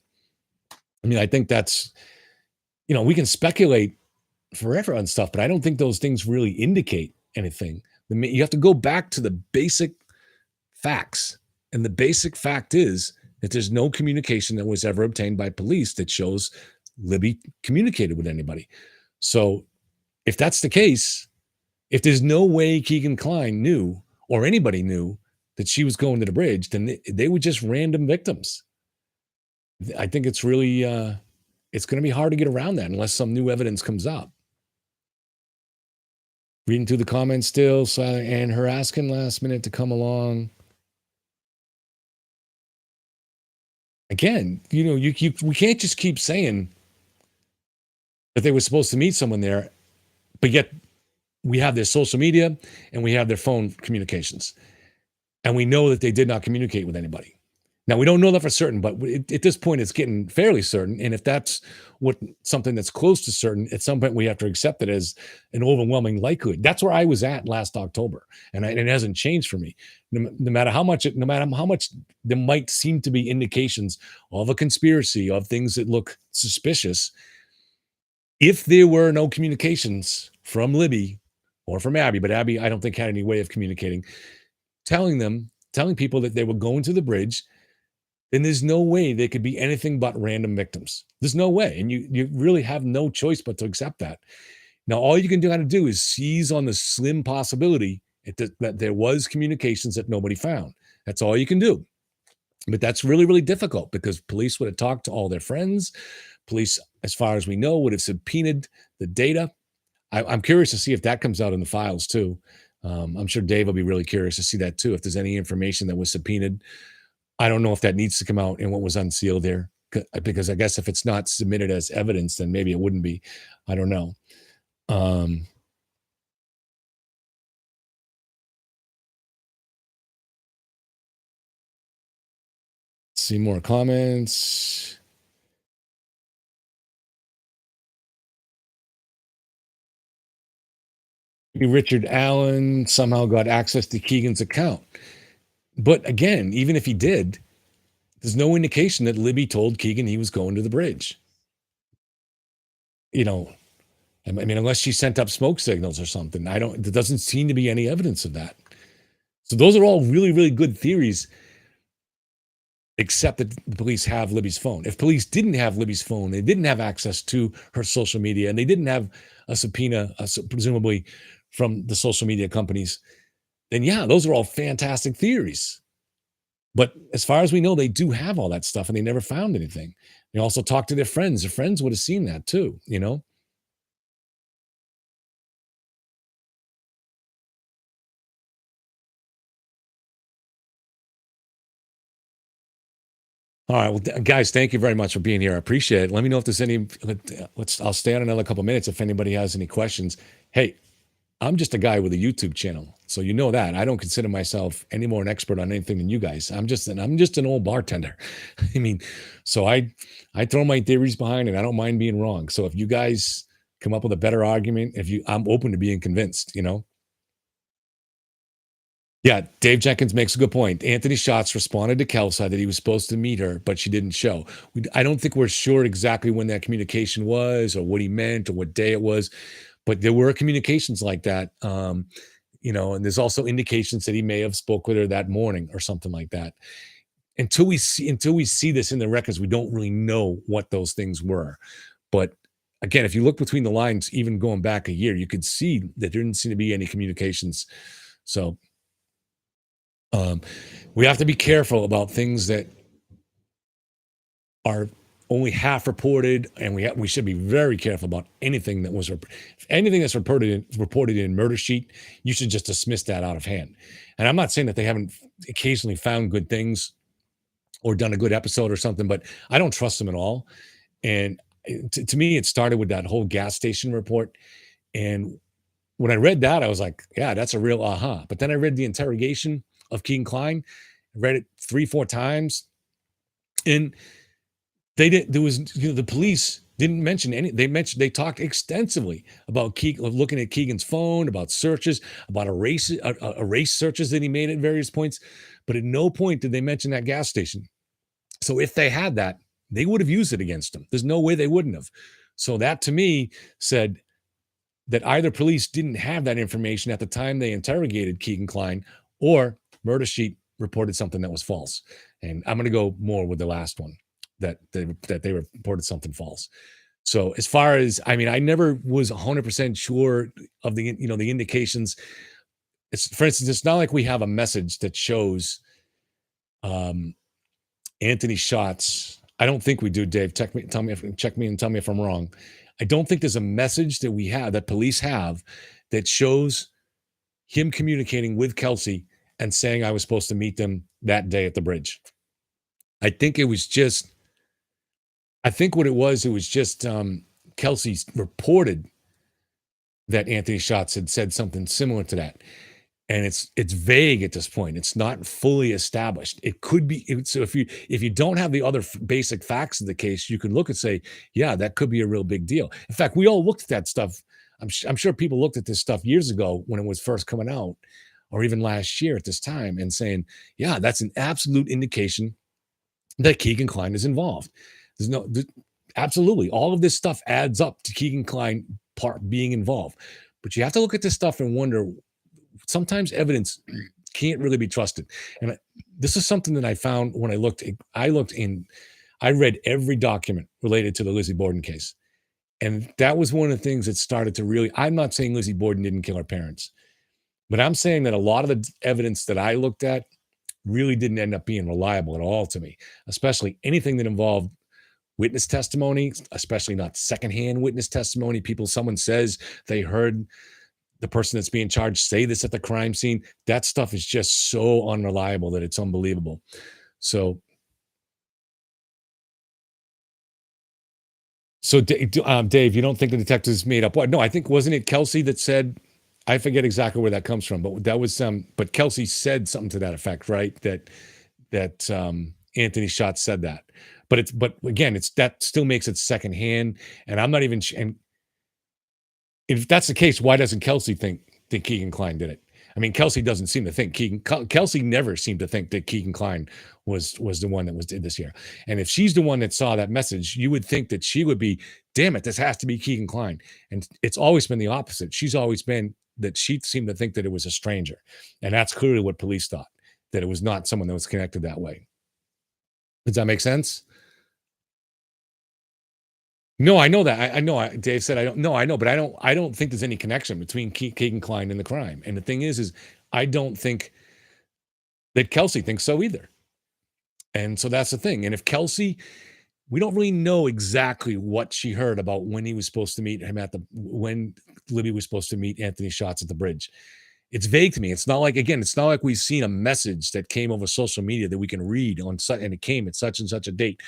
I mean, I think that's we can speculate forever on stuff, but I don't think those things really indicate anything. You have to go back to the basic facts. And the basic fact is that there's no communication that was ever obtained by police that shows Libby communicated with anybody. So if that's the case, if there's no way Keegan Klein knew or anybody knew that she was going to the bridge, then they were just random victims. I think it's really it's going to be hard to get around that unless some new evidence comes up. Reading through the comments still, and her asking last minute to come along. Again, we can't just keep saying that they were supposed to meet someone there, but yet we have their social media and we have their phone communications, and we know that they did not communicate with anybody. Now, we don't know that for certain, but at this point, it's getting fairly certain. And if that's something that's close to certain, at some point we have to accept it as an overwhelming likelihood. That's where I was at last October, and it hasn't changed for me. No matter how much there might seem to be indications of a conspiracy, of things that look suspicious. If there were no communications from Libby or from Abby, but Abby, I don't think had any way of communicating, telling people that they were going to the bridge, then there's no way they could be anything but random victims. There's no way. And you really have no choice but to accept that. Now, all you can do is seize on the slim possibility that there was communications that nobody found. That's all you can do. But that's really, really difficult because police would have talked to all their friends. Police, as far as we know, would have subpoenaed the data. I'm curious to see if that comes out in the files too. I'm sure Dave will be really curious to see that too, if there's any information that was subpoenaed. I don't know if that needs to come out in what was unsealed there, because I guess if it's not submitted as evidence, then maybe it wouldn't be. I don't know. See more comments. Richard Allen somehow got access to Keegan's account. But again, even if he did, there's no indication that Libby told Keegan he was going to the bridge. I mean, unless she sent up smoke signals or something, there doesn't seem to be any evidence of that. So those are all really, really good theories, except that the police have Libby's phone. If police didn't have Libby's phone, they didn't have access to her social media, and they didn't have a subpoena, presumably from the social media companies, then yeah, those are all fantastic theories. But as far as we know, they do have all that stuff, and they never found anything. They also talked to their friends. Their friends would have seen that too, All right, well, guys, thank you very much for being here. I appreciate it. Let me know if there's any. I'll stay on another couple minutes if anybody has any questions. Hey, I'm just a guy with a YouTube channel, so you know that I don't consider myself any more an expert on anything than you guys. I'm just an old bartender. I mean, so I throw my theories behind, and I don't mind being wrong. So if you guys come up with a better argument, I'm open to being convinced. Yeah, Dave Jenkins makes a good point. Anthony Schatz responded to Kelsa that he was supposed to meet her, but she didn't show. I don't think we're sure exactly when that communication was or what he meant or what day it was, but there were communications like that. And there's also indications that he may have spoke with her that morning or something like that. Until we see this in the records, we don't really know what those things were. But again, if you look between the lines, even going back a year, you could see that there didn't seem to be any communications. So we have to be careful about things that are only half reported, and we should be very careful about anything that's reported in Murder Sheet. You should just dismiss that out of hand. And I'm not saying that they haven't occasionally found good things or done a good episode or something, but I don't trust them at all. And to me, it started with that whole gas station report. And when I read that, I was like, yeah, that's a real aha. But then I read the interrogation of Keegan Klein, read it 3-4 times. And They didn't. There was, the police didn't mention any. They talked extensively about looking at Keegan's phone, about searches, about erase searches that he made at various points, but at no point did they mention that gas station. So if they had that, they would have used it against him. There's no way they wouldn't have. So that to me said that either police didn't have that information at the time they interrogated Keegan Klein, or Murder Sheet reported something that was false. And I'm going to go more with the last one, that they reported something false. So as far as, I mean, I never was 100% sure of the indications. For instance, it's not like we have a message that shows um, Anthony shots. I don't think we do, Dave. Check me and tell me if I'm wrong. I don't think there's a message that police have that shows him communicating with Kelsey and saying I was supposed to meet them that day at the bridge. I think what it was just Kelsey reported that Anthony Schatz had said something similar to that. And it's vague at this point. It's not fully established. It could be. So if you don't have the other basic facts of the case, you can look and say, yeah, that could be a real big deal. In fact, we all looked at that stuff. I'm sure people looked at this stuff years ago when it was first coming out, or even last year at this time, and saying, yeah, that's an absolute indication that Keegan Klein is involved. Absolutely, all of this stuff adds up to Keegan Klein being involved. But you have to look at this stuff and wonder, sometimes evidence can't really be trusted. And this is something that I found when I read every document related to the Lizzie Borden case. And that was one of the things that started to really, I'm not saying Lizzie Borden didn't kill her parents, but I'm saying that a lot of the evidence that I looked at really didn't end up being reliable at all to me, especially anything that involved witness testimony, especially not secondhand witness testimony. Someone says they heard the person that's being charged say this at the crime scene. That stuff is just so unreliable that it's unbelievable. So Dave, you don't think the detectives made up what? No, I think, wasn't it Kelsey that said, I forget exactly where that comes from, but that was but Kelsey said something to that effect, right? That Anthony Schatz said that. But again, that still makes it secondhand. And I'm not even, and if that's the case, why doesn't Kelsey think that Keegan Klein did it? I mean, Kelsey doesn't seem to think Kelsey never seemed to think that Keegan Klein was the one that did this here. And if she's the one that saw that message, you would think that she would be, damn it, this has to be Keegan Klein. And it's always been the opposite. She's always been that she seemed to think that it was a stranger. And that's clearly what police thought, that it was not someone that was connected that way. Does that make sense? No, I know that. I know. Dave said I don't. No, I know, but I don't. I don't think there's any connection between Keegan Klein and the crime. And the thing is I don't think that Kelsey thinks so either. And so that's the thing. And if Kelsey, we don't really know exactly what she heard about when he was supposed to meet him when Libby was supposed to meet Anthony Schatz at the bridge. It's vague to me. It's not like we've seen a message that came over social media that we can read and it came at such and such a date.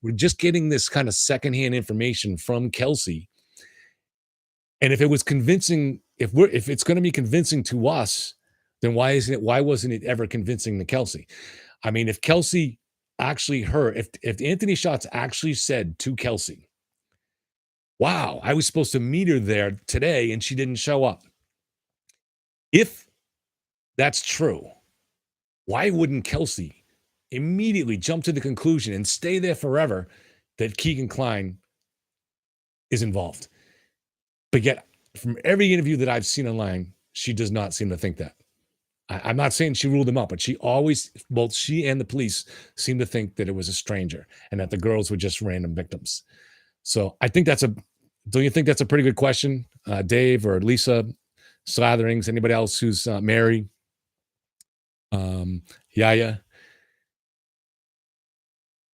We're just getting this kind of secondhand information from Kelsey. And if it was convincing, if it's going to be convincing to us, then why wasn't it ever convincing to Kelsey? I mean, if Kelsey actually heard, if Anthony Schatz actually said to Kelsey, wow, I was supposed to meet her there today and she didn't show up. If that's true, why wouldn't Kelsey immediately jump to the conclusion and stay there forever that Keegan Klein is involved? But yet, from every interview that I've seen online, she does not seem to think that. I'm not saying she ruled him out, but both she and the police seem to think that it was a stranger and that the girls were just random victims. So I think don't you think that's a pretty good question, Dave or Lisa Slatherings, anybody else who's Mary, Yaya?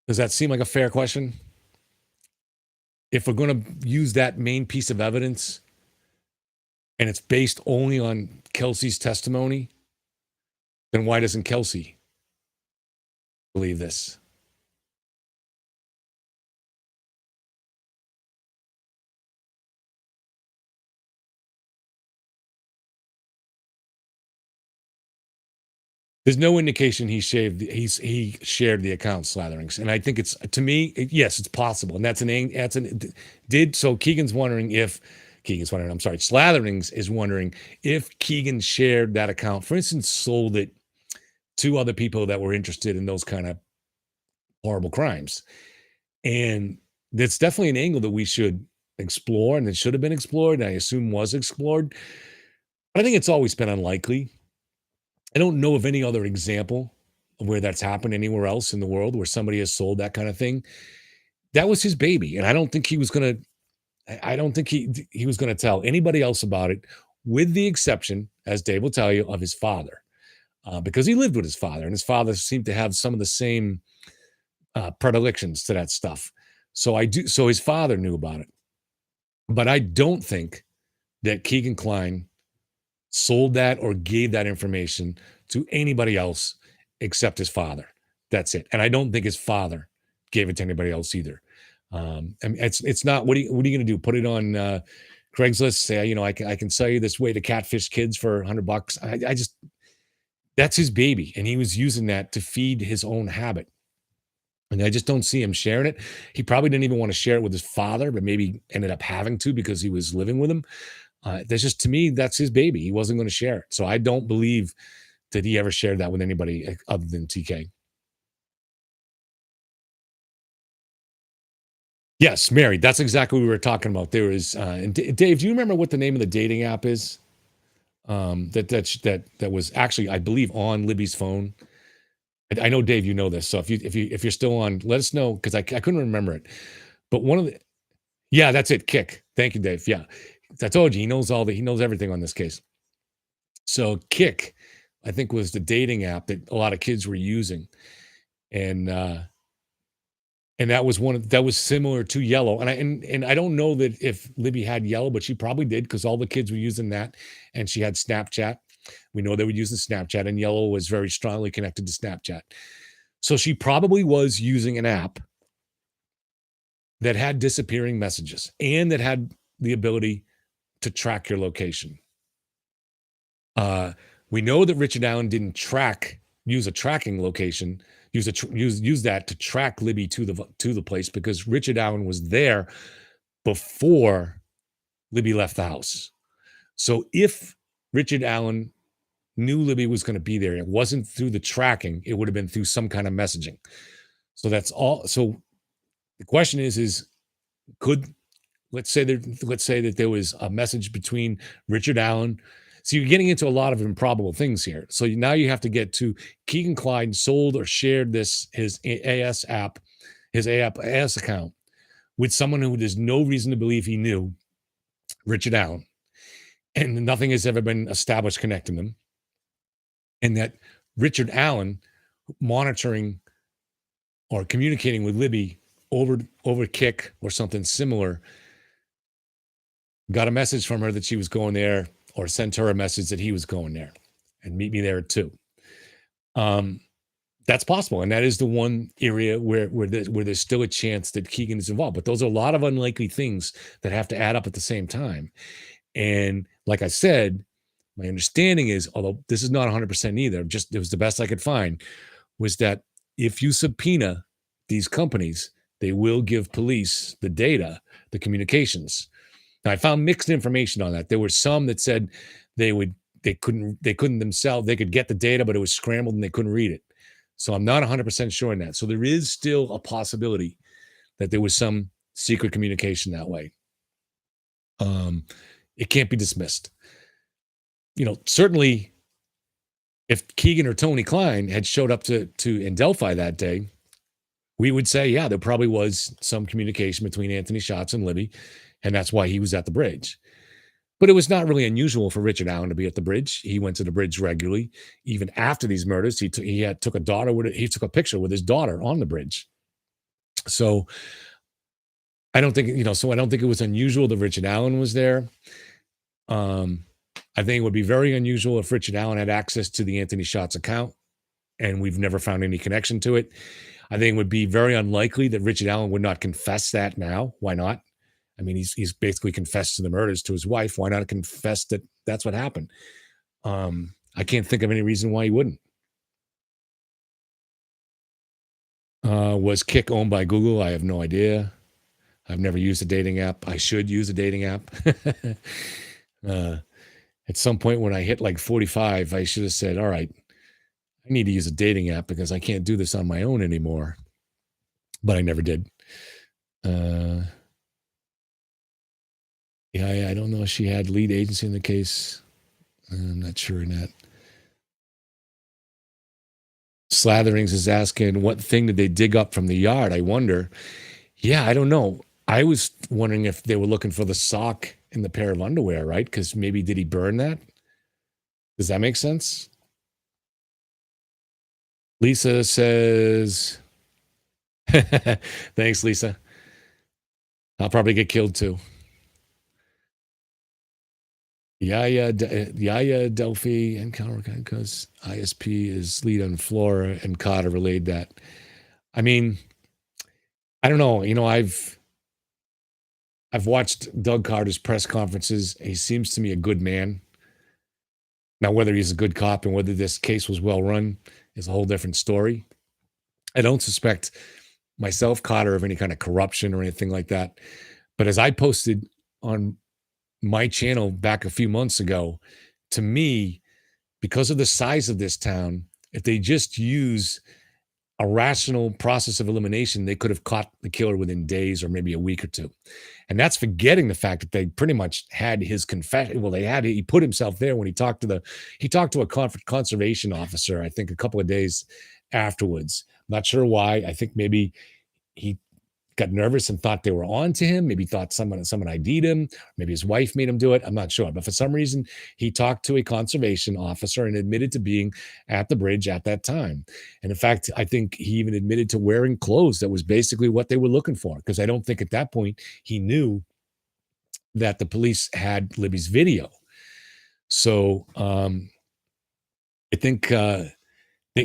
Does that seem like a fair question? If we're going to use that main piece of evidence and it's based only on Kelsey's testimony, then why doesn't Kelsey believe this? There's no indication he shared the account Slatherings, and I think it's to me, yes, it's possible, and that's an did so. Keegan's wondering. I'm sorry, Slatherings is wondering if Keegan shared that account, for instance, sold it to other people that were interested in those kind of horrible crimes, and that's definitely an angle that we should explore, and it should have been explored. And I assume was explored. But I think it's always been unlikely. I don't know of any other example of where that's happened anywhere else in the world where somebody has sold that kind of thing. That was his baby, and I don't think he was gonna. I don't think he was gonna tell anybody else about it, with the exception, as Dave will tell you, of his father, because he lived with his father, and his father seemed to have some of the same predilections to that stuff. So I do. So his father knew about it, but I don't think that Keegan Klein sold that or gave that information to anybody else except his father. That's it. And I don't think his father gave it to anybody else either. I mean, it's not. What are you going to do? Put it on Craigslist? Say, I can sell you this way to catfish kids for $100. I just that's his baby, and he was using that to feed his own habit. And I just don't see him sharing it. He probably didn't even want to share it with his father, but maybe ended up having to because he was living with him. That's just to me, that's his baby. He wasn't going to share it. So I don't believe that he ever shared that with anybody other than TK. Yes, married. That's exactly what we were talking about. There is, and Dave, do you remember what the name of the dating app is? That was actually, I believe, on Libby's phone. I know, Dave, you know this. So if you're still on, let us know because I couldn't remember it. But one of the yeah, that's it. Kick. Thank you, Dave. Yeah, I told you he knows everything on this case. So Kick, I think, was the dating app that a lot of kids were using, and that was that was similar to Yellow. And I don't know that if Libby had Yellow, but she probably did because all the kids were using that, and she had Snapchat. We know they were using Snapchat, and Yellow was very strongly connected to Snapchat. So she probably was using an app that had disappearing messages and that had the ability to track your location. We know that Richard Allen didn't use a tracking location, use that to track Libby to the place because Richard Allen was there before Libby left the house. So if Richard Allen knew Libby was going to be there, it wasn't through the tracking, it would have been through some kind of messaging. So that's all. So the question is could let's say that there was a message between Richard Allen. So you're getting into a lot of improbable things here. So now you have to get to Keegan Klein sold or shared his AS account with someone who there's no reason to believe he knew Richard Allen, and nothing has ever been established connecting them, and that Richard Allen monitoring or communicating with Libby over Kick or something similar, got a message from her that she was going there, or sent her a message that he was going there and meet me there too. That's possible, and that is the one area where there's still a chance that Keegan is involved. But those are a lot of unlikely things that have to add up at the same time. And like I said, my understanding is, although this is not 100% either, just it was the best I could find, was that if you subpoena these companies, they will give police the data, the communications. Now, I found mixed information on that. There were some that said they couldn't themselves, they could get the data, but it was scrambled and they couldn't read it. So I'm not 100% sure on that. So there is still a possibility that there was some secret communication that way. It can't be dismissed. Certainly if Keegan or Tony Klein had showed up to in Delphi that day, we would say, yeah, there probably was some communication between Anthony Schatz and Libby, and that's why he was at the bridge. But it was not really unusual for Richard Allen to be at the bridge. He went to the bridge regularly. Even after these murders, he took a picture with his daughter on the bridge. So I don't think it was unusual that Richard Allen was there. I think it would be very unusual if Richard Allen had access to the Anthony Schatz account, and we've never found any connection to it. I think it would be very unlikely that Richard Allen would not confess that now. Why not? I mean, he's basically confessed to the murders to his wife. Why not confess that that's what happened? I can't think of any reason why he wouldn't. Was Kick owned by Google? I have no idea. I've never used a dating app. I should use a dating app. uh, at some point when I hit like 45, I should have said, all right, I need to use a dating app because I can't do this on my own anymore. But I never did. Uh, yeah, I don't know if she had lead agency in the case. I'm not sure in that. Slatherings is asking, what thing did they dig up from the yard? I wonder. Yeah, I don't know. I was wondering if they were looking for the sock in the pair of underwear, right? Because maybe did he burn that? Does that make sense? Lisa says, thanks, Lisa. I'll probably get killed too. Yaya Delphi and because ISP is lead on Flora and Carter relayed that. I mean, I don't know. I've watched Doug Carter's press conferences. He seems to me a good man. Now, whether he's a good cop and whether this case was well run is a whole different story. I don't suspect myself, Carter, of any kind of corruption or anything like that. But as I posted on my channel back a few months ago, to me, because of the size of this town, if they just use a rational process of elimination, they could have caught the killer within days or maybe a week or two. And that's forgetting the fact that they pretty much had his confession. Well, he put himself there when he talked to a conservation officer, I think a couple of days afterwards. I'm not sure why. I think maybe he got nervous and thought they were on to him. Maybe thought someone ID'd him. Maybe his wife made him do it. I'm not sure. But for some reason, he talked to a conservation officer and admitted to being at the bridge at that time. And in fact, I think he even admitted to wearing clothes that was basically what they were looking for. Because I don't think at that point he knew that the police had Libby's video. So I think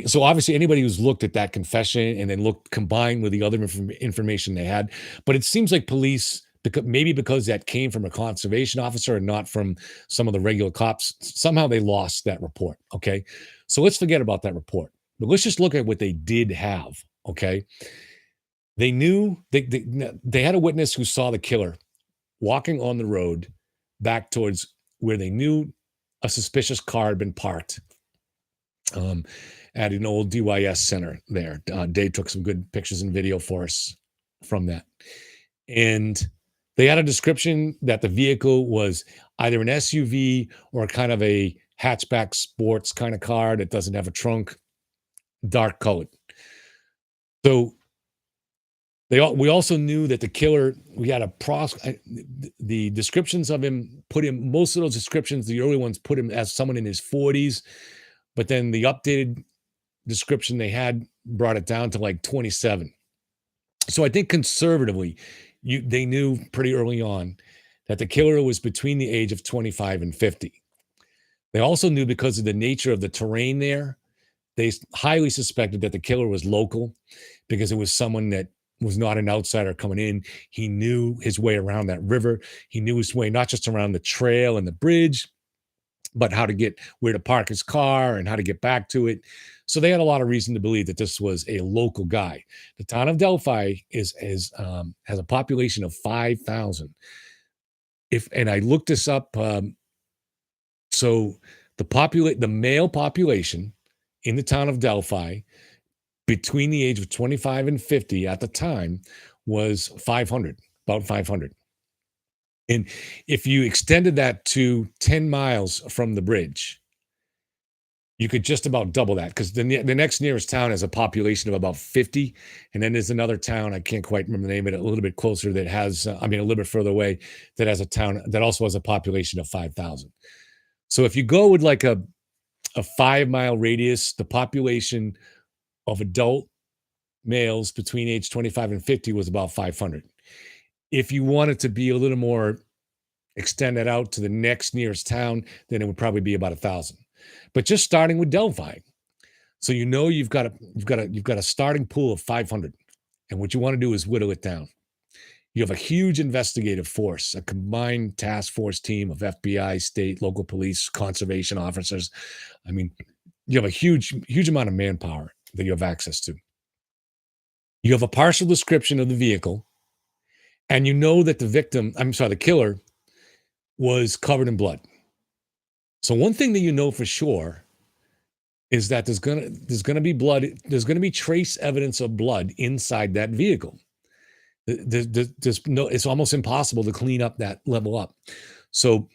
so obviously anybody who's looked at that confession and then looked combined with the other information they had, but it seems like police, because that came from a conservation officer and not from some of the regular cops, somehow they lost that report. Okay, so let's forget about that report, but let's just look at what they did have. Okay, they knew they had a witness who saw the killer walking on the road back towards where they knew a suspicious car had been parked at an old DYS center there. Dave took some good pictures and video for us from that. And they had a description that the vehicle was either an SUV or kind of a hatchback sports kind of car that doesn't have a trunk, dark colored. So we also knew that the killer, we had the descriptions of him put him, most of those descriptions, the early ones put him as someone in his 40s, but then the updated description they had brought it down to like 27. So I think conservatively, they knew pretty early on that the killer was between the age of 25 and 50. They also knew because of the nature of the terrain there, they highly suspected that the killer was local because it was someone that was not an outsider coming in. He knew his way around that river. He knew his way not just around the trail and the bridge, but how to get where to park his car and how to get back to it. So they had a lot of reason to believe that this was a local guy. The town of Delphi has a population of 5,000. And I looked this up. So the male population in the town of Delphi between the age of 25 and 50 at the time was 500, about 500. And if you extended that to 10 miles from the bridge, you could just about double that because the next nearest town has a population of about 50. And then there's another town, I can't quite remember the name of it, a little bit closer that has, a little bit further away, that has a town that also has a population of 5,000. So if you go with like a 5-mile radius, the population of adult males between age 25 and 50 was about 500. If you wanted to be a little more extend that out to the next nearest town, then it would probably be about 1,000. But just starting with Delphi, so you've got a starting pool of 500, and what you want to do is whittle it down. You have a huge investigative force, a combined task force team of FBI, state, local police, conservation officers. I mean, you have a huge amount of manpower that you have access to. You have a partial description of the vehicle, and you know that the killer was covered in blood. So one thing that you know for sure is that there's gonna be blood. There's gonna be trace evidence of blood inside that vehicle. There's no. It's almost impossible to clean up that level up. So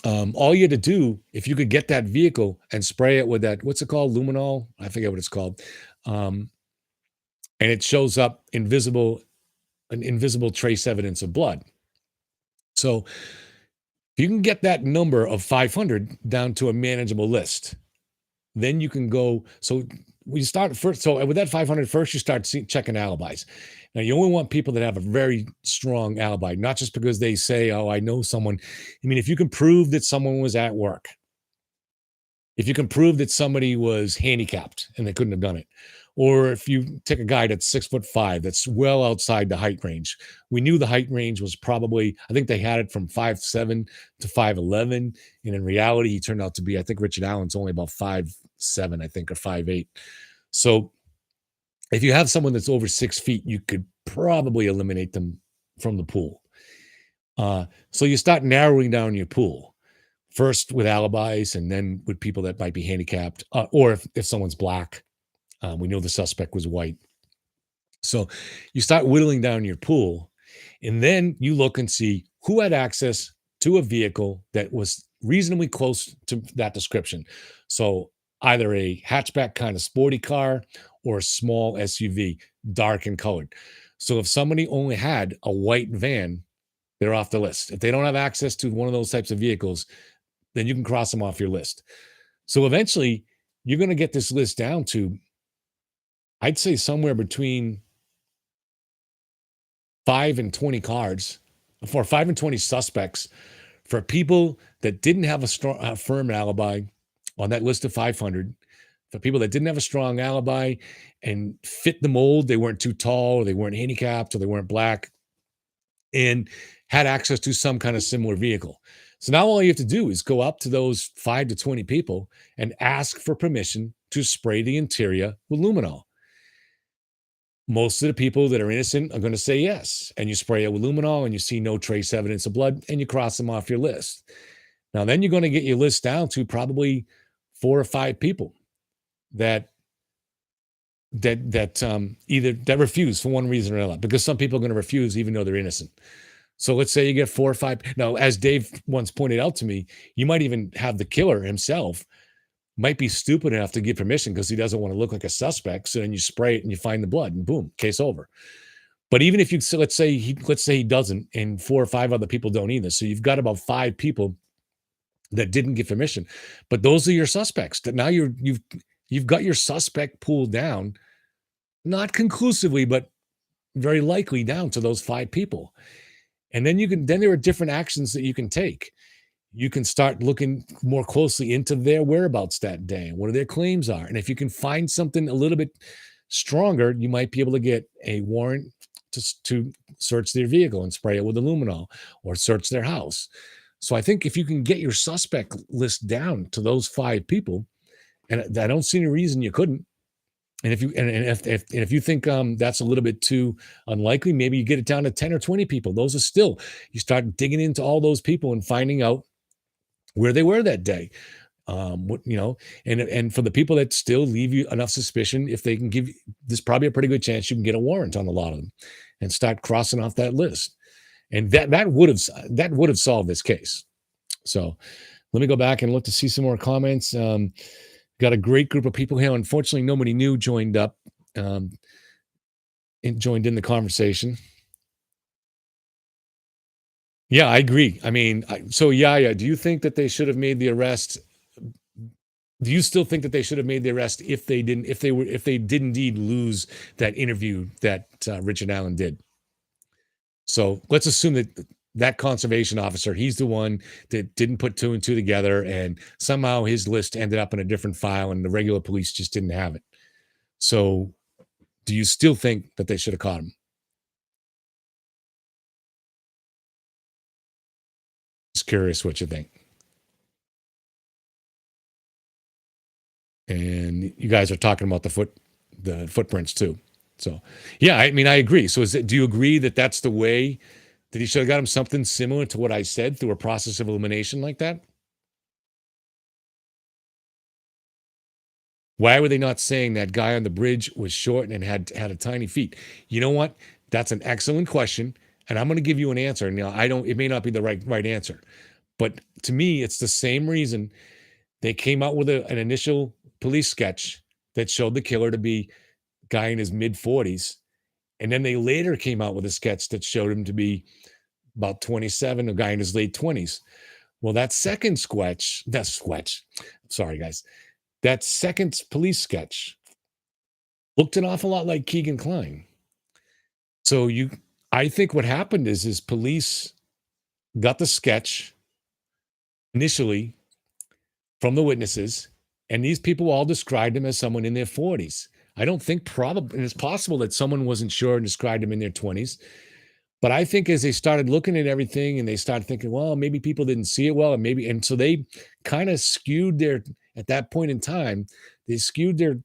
all you had to do, if you could get that vehicle and spray it with that, what's it called, luminol? I forget what it's called, um, and it shows up an invisible trace evidence of blood. So if you can get that number of 500 down to a manageable list, then you can go. So we start first. So with that 500, first you start checking alibis. Now you only want people that have a very strong alibi, not just because they say, "Oh, I know someone." I mean, if you can prove that someone was at work, if you can prove that somebody was handicapped and they couldn't have done it, or if you take a guy that's 6'5", that's well outside the height range. We knew the height range was probably, I think they had it from 5'7" to 5'11", and in reality, he turned out to be, I think Richard Allen's only about 5'7", I think, or 5'8". So if you have someone that's over 6 feet, you could probably eliminate them from the pool. So you start narrowing down your pool. First with alibis, and then with people that might be handicapped, or if someone's black. We know the suspect was white. So you start whittling down your pool, and then you look and see who had access to a vehicle that was reasonably close to that description. So either a hatchback kind of sporty car or a small SUV, dark and colored. So if somebody only had a white van, they're off the list. If they don't have access to one of those types of vehicles, then you can cross them off your list. So eventually, you're going to get this list down to, I'd say, somewhere between 5 and 20 cards, for 5 and 20 suspects, for people that didn't have a strong, firm alibi on that list of 500, for people that didn't have a strong alibi and fit the mold. They weren't too tall, or they weren't handicapped, or they weren't black, and had access to some kind of similar vehicle. So now all you have to do is go up to those 5 to 20 people and ask for permission to spray the interior with luminol. Most of the people that are innocent are going to say yes. And you spray it with luminol and you see no trace evidence of blood, and you cross them off your list. Now, then you're going to get your list down to probably 4 or 5 people that either that refuse for one reason or another, because some people are going to refuse even though they're innocent. So let's say you get 4 or 5. Now, as Dave once pointed out to me, you might even have the killer himself might be stupid enough to give permission because he doesn't want to look like a suspect. So then you spray it and you find the blood, and boom, case over. But even if you, so let's say he doesn't, and 4 or 5 other people don't either. So you've got about 5 people that didn't give permission. But those are your suspects. That now you've got your suspect pool down, not conclusively, but very likely down to those 5 people. And then there are different actions that you can take. You can start looking more closely into their whereabouts that day and what their claims are. And if you can find something a little bit stronger, you might be able to get a warrant to search their vehicle and spray it with luminol, or search their house. So I think if you can get your suspect list down to those 5 people, and I don't see any reason you couldn't. And if you think that's a little bit too unlikely, maybe you get it down to 10 or 20 people. Those are still, you start digging into all those people and finding out where they were that day. And for the people that still leave you enough suspicion, if they can give you, there's probably a pretty good chance you can get a warrant on a lot of them and start crossing off that list. And that would have solved this case. So let me go back and look to see some more comments. Got a great group of people here. Unfortunately, nobody new joined up and joined in the conversation. Yeah, I agree. I mean, so Yaya, do you think that they should have made the arrest? Do you still think that they should have made the arrest if they did indeed lose that interview that Richard Allen did? So let's assume that conservation officer, he's the one that didn't put 2 and 2 together, and somehow his list ended up in a different file, and the regular police just didn't have it. So do you still think that they should have caught him? Just curious what you think. And you guys are talking about the footprints too. So, yeah, I mean, I agree. So, do you agree that that's the way that he should have got him something similar to what I said through a process of elimination like that? Why were they not saying that guy on the bridge was short and had a tiny feet? You know what? That's an excellent question, and I'm going to give you an answer. Now, I don't. It may not be the right answer, but to me, it's the same reason they came out with an initial police sketch that showed the killer to be a guy in his mid 40s, and then they later came out with a sketch that showed him to be about 27, a guy in his late 20s. Well, that second sketch, sorry guys, that second police sketch looked an awful lot like Keegan Klein. So I think what happened is police got the sketch initially from the witnesses, and these people all described him as someone in their 40s. I don't think probably, and it's possible that someone wasn't sure and described him in their 20s. But I think as they started looking at everything and they started thinking, well, maybe people didn't see it well, and so they kind of skewed at that point in time, they skewed their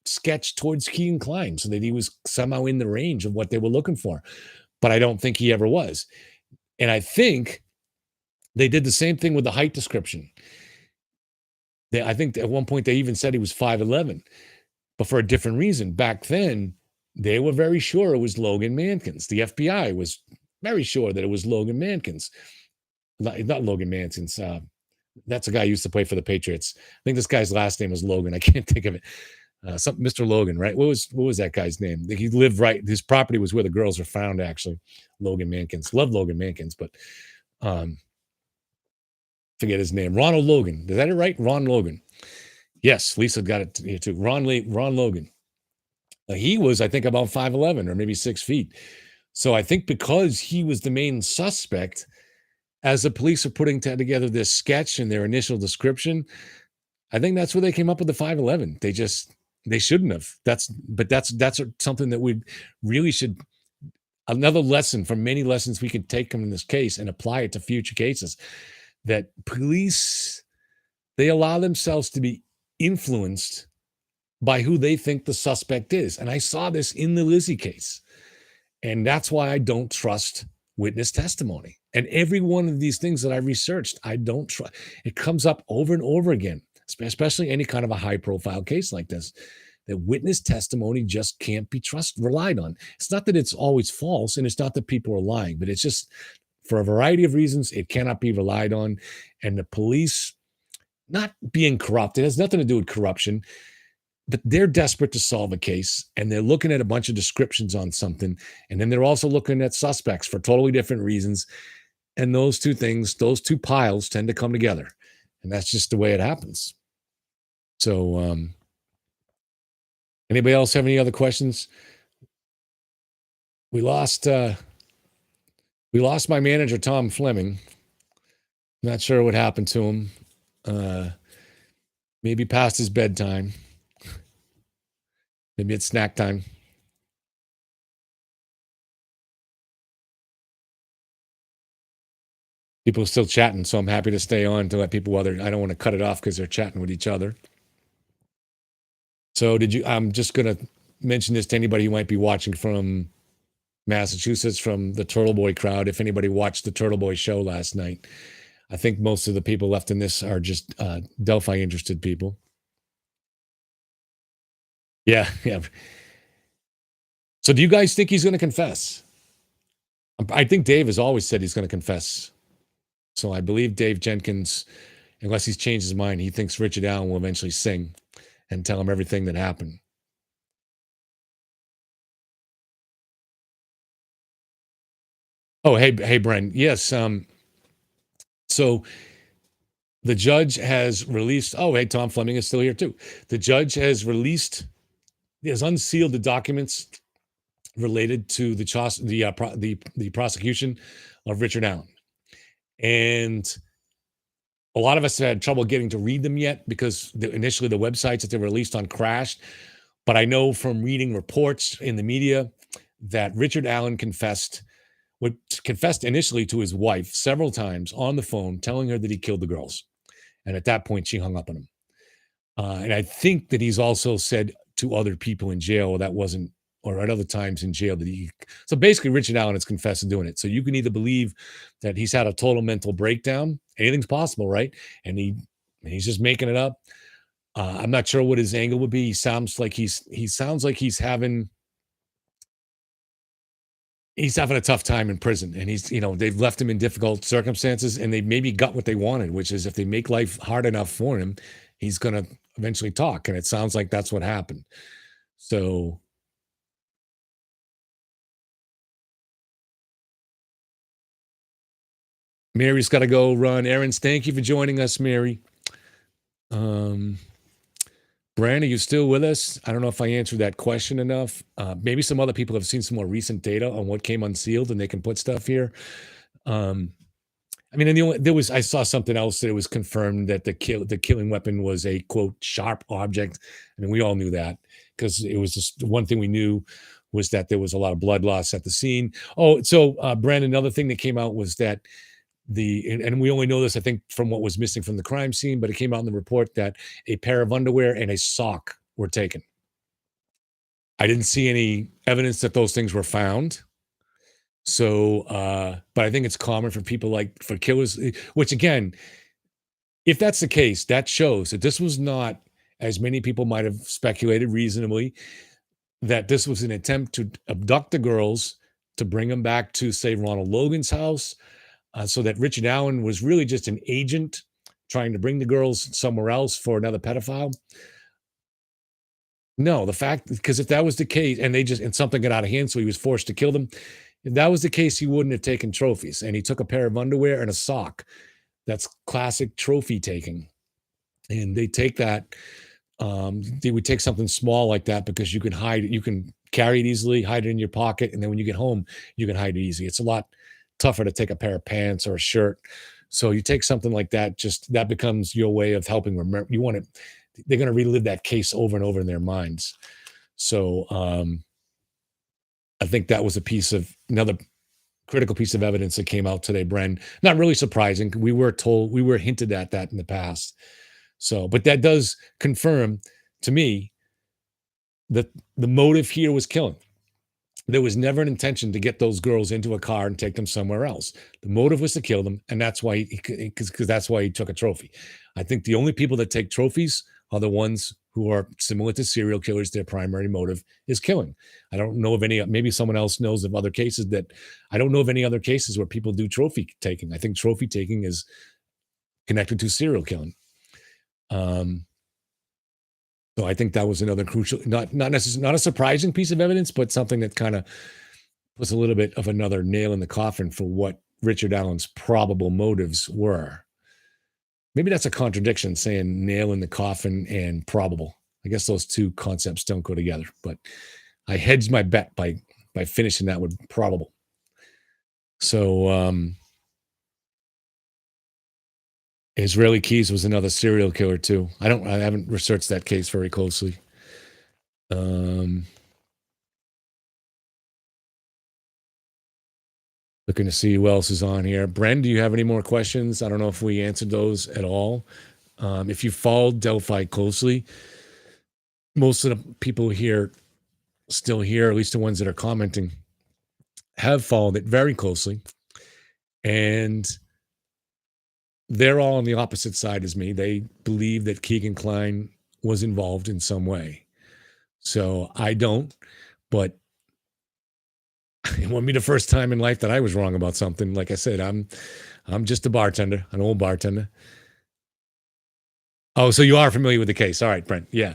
sketch towards Keegan Klein so that he was somehow in the range of what they were looking for. But I don't think he ever was. And I think they did the same thing with the height description. I think at one point they even said he was 5'11", but for a different reason. Back then, they were very sure it was Logan Mankins. The FBI was very sure that it was Logan Mankins. Not Logan Mankins. That's a guy who used to play for the Patriots. I think this guy's last name was Logan. I can't think of it. Mr. Logan, right? What was that guy's name? He lived right. His property was where the girls were found. Actually, Logan Mankins. Love Logan Mankins, but forget his name. Ronald Logan. Is that it right? Ron Logan. Yes, Lisa got it here too. Ron Logan. He was, I think, about 5'11" or maybe 6 feet. So I think because he was the main suspect, as the police are putting together this sketch and their initial description, I think that's where they came up with the 5'11". They shouldn't have. That's something that we really should. Another lesson from many lessons we can take from this case and apply it to future cases. That police, they allow themselves to be influenced by who they think the suspect is. And I saw this in the Lizzie case. And that's why I don't trust witness testimony. And every one of these things that I researched, I don't trust. It comes up over and over again, especially any kind of a high profile case like this, that witness testimony just can't be relied on. It's not that it's always false, and it's not that people are lying, but it's just for a variety of reasons, it cannot be relied on. And the police not being corrupt, it has nothing to do with corruption, but they're desperate to solve a case, and they're looking at a bunch of descriptions on something, and then they're also looking at suspects for totally different reasons. And those two things, those two piles tend to come together, and that's just the way it happens. So, anybody else have any other questions? We lost my manager, Tom Fleming. Not sure what happened to him. Maybe past his bedtime. Maybe it's snack time. People are still chatting, so I'm happy to stay on to let people I don't want to cut it off because they're chatting with each other. So I'm just going to mention this to anybody who might be watching from Massachusetts, from the Turtle Boy crowd. If anybody watched the Turtle Boy show last night, I think most of the people left in this are just Delphi interested people. Yeah. So do you guys think he's going to confess? I think Dave has always said he's going to confess. So I believe Dave Jenkins, unless he's changed his mind, he thinks Richard Allen will eventually sing and tell him everything that happened. Oh, hey, Bren. Yes. So the judge has released. Oh, hey, Tom Fleming is still here too. The judge has unsealed the documents related to the prosecution of Richard Allen, and a lot of us had trouble getting to read them yet because initially the websites that they were released on crashed. But I know from reading reports in the media that Richard Allen confessed initially to his wife several times on the phone, telling her that he killed the girls. And at that point, she hung up on him. And I think that he's also said to other people in jail, that wasn't or at other times in jail that he. So basically, Richard Allen has confessed to doing it. So you can either believe that he's had a total mental breakdown. Anything's possible, right? And he's just making it up. I'm not sure what his angle would be. He sounds like he's having a tough time in prison, and they've left him in difficult circumstances, and they maybe got what they wanted, which is if they make life hard enough for him, he's going to eventually talk, and it sounds like that's what happened. So Mary's got to go run errands. Thank you for joining us, Mary. um Bran, are you still with us? I don't know if I answered that question enough. Maybe some other people have seen some more recent data on what came unsealed, and they can put stuff here. um I mean, and I saw something else that it was confirmed that the killing weapon was a quote sharp object. I mean, we all knew that because it was just one thing we knew was that there was a lot of blood loss at the scene. Oh, so Brandon, another thing that came out was that and we only know this, I think, from what was missing from the crime scene, but it came out in the report that a pair of underwear and a sock were taken. I didn't see any evidence that those things were found. So, but I think it's common for people for killers, which again, if that's the case, that shows that this was not, as many people might have speculated reasonably, that this was an attempt to abduct the girls to bring them back to, say, Ronald Logan's house, so that Richard Allen was really just an agent trying to bring the girls somewhere else for another pedophile. No, the fact, because if that was the case, and something got out of hand, so he was forced to kill them. If that was the case, he wouldn't have taken trophies, and he took a pair of underwear and a sock. That's classic trophy taking, and they take that. They would take something small like that because you can hide it, you can carry it easily, hide it in your pocket, and then when you get home, you can hide it easy. It's a lot tougher to take a pair of pants or a shirt. So you take something like that, just that becomes your way of helping remember. You want to, they're going to relive that case over and over in their minds. So I think that was another critical piece of evidence that came out today, Bren. Not really surprising. We were hinted at that in the past. So, but that does confirm to me that the motive here was killing. There was never an intention to get those girls into a car and take them somewhere else. The motive was to kill them, and that's why because that's why he took a trophy. I think the only people that take trophies are the ones who are similar to serial killers. Their primary motive is killing. I don't know of any. Maybe someone else knows of other cases that I don't know of any other cases where people do trophy taking. I think trophy taking is connected to serial killing. So I think that was another crucial, not necessarily not a surprising piece of evidence, but something that kind of was a little bit of another nail in the coffin for what Richard Allen's probable motives were. Maybe that's a contradiction, saying nail in the coffin and probable. I guess those two concepts don't go together, but I hedged my bet by finishing that with probable. So Israeli Keys was another serial killer too. I haven't researched that case very closely. Looking to see who else is on here. Bren, do you have any more questions? I don't know if we answered those at all. If you followed Delphi closely, most of the people here still here, at least the ones that are commenting, have followed it very closely. And they're all on the opposite side as me. They believe that Keegan Kline was involved in some way. So I don't, but it won't be the first time in life that I was wrong about something. Like I said, I'm just a bartender, an old bartender. Oh, so you are familiar with the case. All right, Brent. Yeah.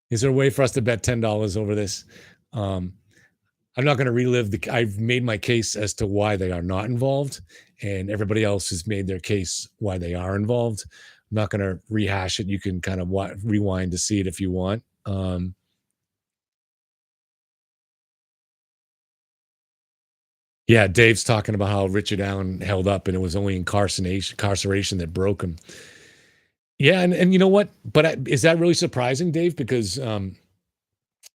Is there a way for us to bet $10 over this? I'm not going to relive I've made my case as to why they are not involved, and everybody else has made their case why they are involved. I'm not going to rehash it. You can kind of rewind to see it if you want. Yeah, Dave's talking about how Richard Allen held up, and it was only incarceration that broke him. Yeah, and you know what? But is that really surprising, Dave? Because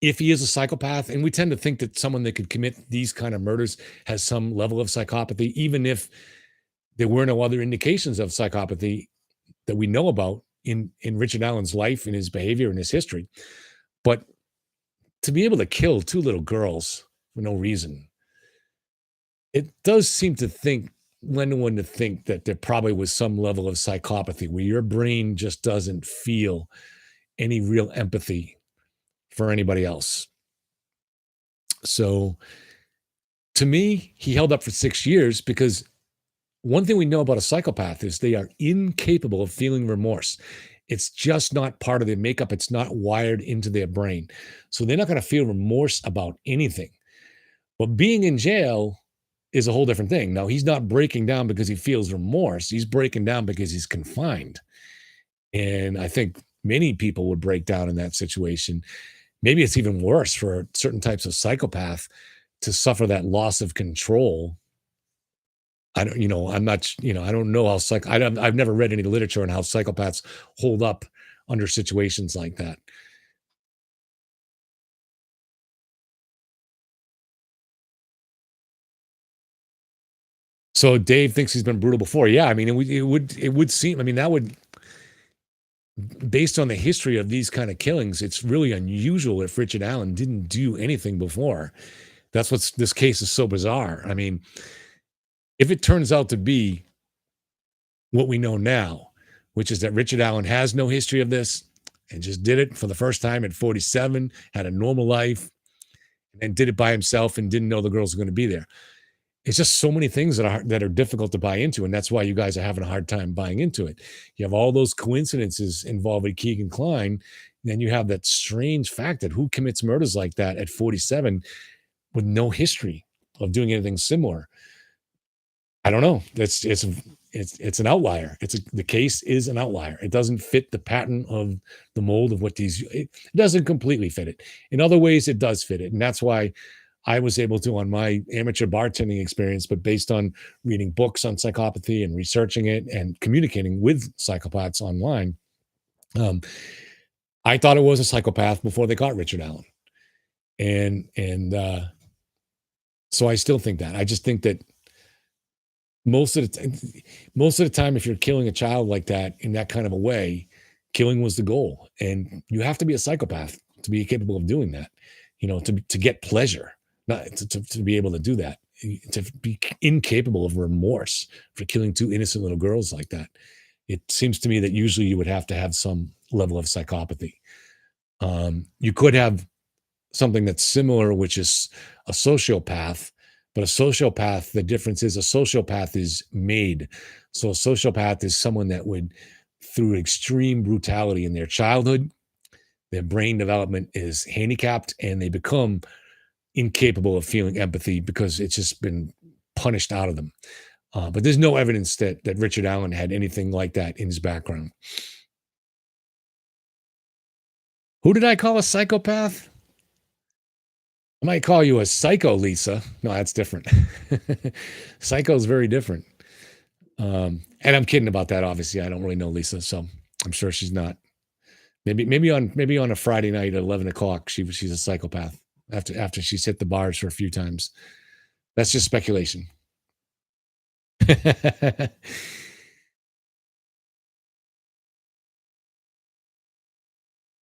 if he is a psychopath, and we tend to think that someone that could commit these kind of murders has some level of psychopathy, even if there were no other indications of psychopathy that we know about in Richard Allen's life, in his behavior, in his history. But to be able to kill two little girls for no reason, it does seem to think lend one to think that there probably was some level of psychopathy where your brain just doesn't feel any real empathy for anybody else. So to me, he held up for 6 years because one thing we know about a psychopath is they are incapable of feeling remorse. It's just not part of their makeup. It's not wired into their brain. So they're not going to feel remorse about anything. But being in jail is a whole different thing. Now, he's not breaking down because he feels remorse. He's breaking down because he's confined. And I think many people would break down in that situation. Maybe it's even worse for certain types of psychopath to suffer that loss of control. I don't, I'm not, I don't know how I've never read any literature on how psychopaths hold up under situations like that. So Dave thinks he's been brutal before. Yeah, I mean, it would seem. I mean, that would, based on the history of these kind of killings, it's really unusual if Richard Allen didn't do anything before. That's what's this case is so bizarre. I mean, if it turns out to be what we know now, which is that Richard Allen has no history of this and just did it for the first time at 47, had a normal life, and did it by himself and didn't know the girls were going to be there. It's just so many things that are difficult to buy into, and that's why you guys are having a hard time buying into it. You have all those coincidences involving Keegan Kline, and then you have that strange fact that who commits murders like that at 47 with no history of doing anything similar? I don't know. It's an outlier. The case is an outlier. It doesn't fit the pattern of the mold of what it doesn't completely fit it. In other ways, it does fit it, and that's why I was able to on my amateur bartending experience, but based on reading books on psychopathy and researching it and communicating with psychopaths online. Um, I thought it was a psychopath before they caught Richard Allen, and so I still think that. I just think that most of the time, if you're killing a child like that in that kind of a way, killing was the goal, and you have to be a psychopath to be capable of doing that. To get pleasure, not to be able to do that, to be incapable of remorse for killing two innocent little girls like that. It seems to me that usually you would have to have some level of psychopathy. You could have something that's similar, which is a sociopath. But a sociopath, the difference is a sociopath is made. So a sociopath is someone that would, through extreme brutality in their childhood, their brain development is handicapped and they become incapable of feeling empathy because it's just been punished out of them. But there's no evidence that Richard Allen had anything like that in his background. Who did I call a psychopath? I might call you a psycho, Lisa. No, that's different. Psycho is very different. And I'm kidding about that. Obviously, I don't really know Lisa, so I'm sure she's not. Maybe on a Friday night at 11 o'clock, she's a psychopath after she's hit the bars for a few times. That's just speculation.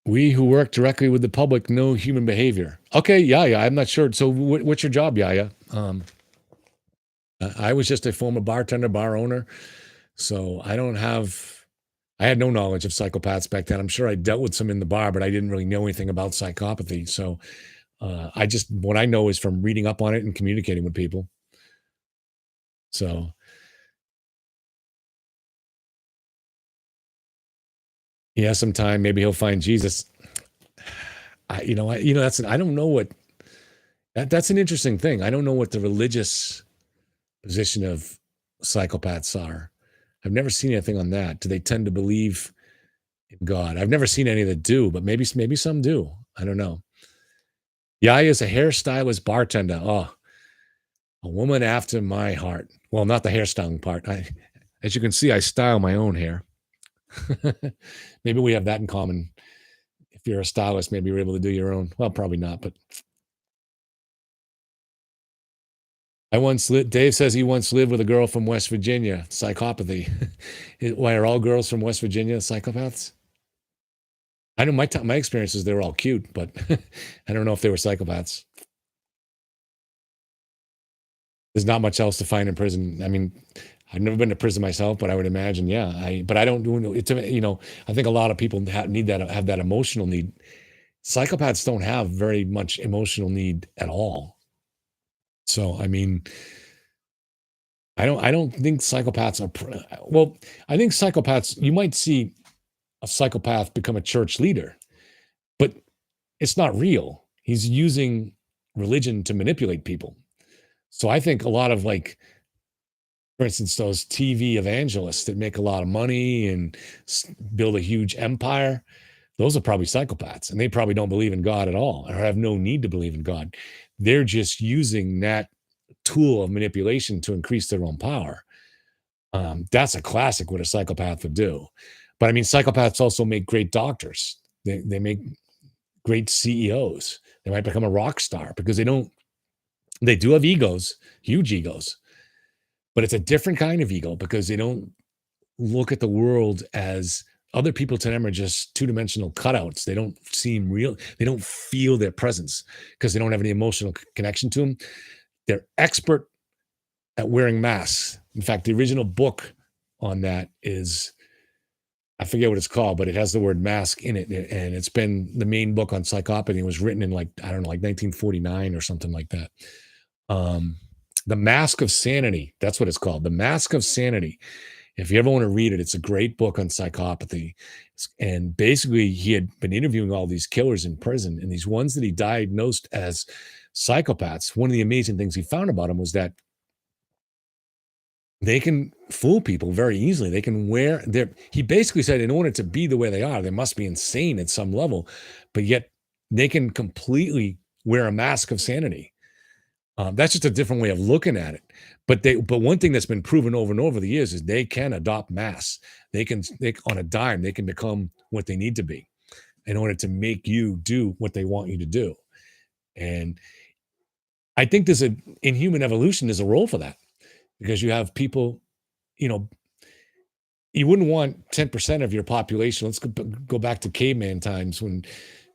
We who work directly with the public know human behavior. Okay, yeah. I'm not sure. So, what's your job, Yaya? I was just a former bartender, bar owner, so I had no knowledge of psychopaths back then. I'm sure I dealt with some in the bar, but I didn't really know anything about psychopathy. So, what I know is from reading up on it and communicating with people. So, he has some time. Maybe he'll find Jesus. I don't know what that's an interesting thing. I don't know what the religious position of psychopaths are. I've never seen anything on that. Do they tend to believe in God? I've never seen any that do, but maybe some do. I don't know. Yaya is a hairstylist bartender. Oh, a woman after my heart. Well, not the hairstyling part. As you can see, I style my own hair. Maybe we have that in common. If you're a stylist, maybe you're able to do your own. Well, probably not, but Dave says he once lived with a girl from West Virginia. Psychopathy. Why are all girls from West Virginia psychopaths? I know my experiences, they were all cute, but I don't know if they were psychopaths. There's not much else to find in prison. I mean, I've never been to prison myself, but I would imagine, yeah. But I don't do it. I think a lot of people need that, have that emotional need. Psychopaths don't have very much emotional need at all. So, I mean, I don't think psychopaths are. Well, I think psychopaths. You might see a psychopath become a church leader, but it's not real. He's using religion to manipulate people. So I think a lot of, like, for instance, those TV evangelists that make a lot of money and build a huge empire, those are probably psychopaths, and they probably don't believe in God at all, or have no need to believe in God. They're just using that tool of manipulation to increase their own power. That's a classic what a psychopath would do. But I mean, psychopaths also make great doctors. They make great CEOs. They might become a rock star because they do have egos, huge egos, but it's a different kind of ego because they don't look at the world as, other people to them are just two-dimensional cutouts. They don't seem real. They don't feel their presence because they don't have any emotional connection to them. They're expert at wearing masks. In fact, the original book on that is, I forget what it's called, but it has the word mask in it. And it's been the main book on psychopathy. It was written in, like, I don't know, like 1949 or something like that. Um, The Mask of Sanity. That's what it's called. The Mask of Sanity. If you ever want to read it, it's a great book on psychopathy. And basically, he had been interviewing all these killers in prison, and these ones that he diagnosed as psychopaths. One of the amazing things he found about them was that they can fool people very easily. They can wear their, he basically said, in order to be the way they are, they must be insane at some level, but yet they can completely wear a mask of sanity. That's just a different way of looking at it. But one thing that's been proven over and over the years is they can adopt masks. They on a dime, they can become what they need to be in order to make you do what they want you to do. And I think in human evolution, there's a role for that, because you have people, you know, you wouldn't want 10% of your population. Let's go back to caveman times when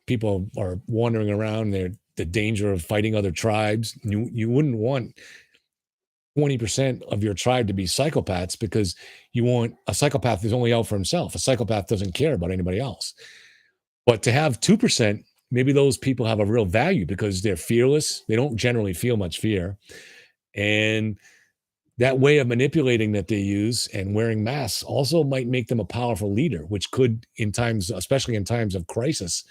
people are wandering around. They're the danger of fighting other tribes. You wouldn't want 20% of your tribe to be psychopaths, because you want a psychopath who's only out for himself. A psychopath doesn't care about anybody else. But to have 2%, maybe those people have a real value because they're fearless. They don't generally feel much fear. And that way of manipulating that they use and wearing masks also might make them a powerful leader, which could, in times, especially in times of crisis,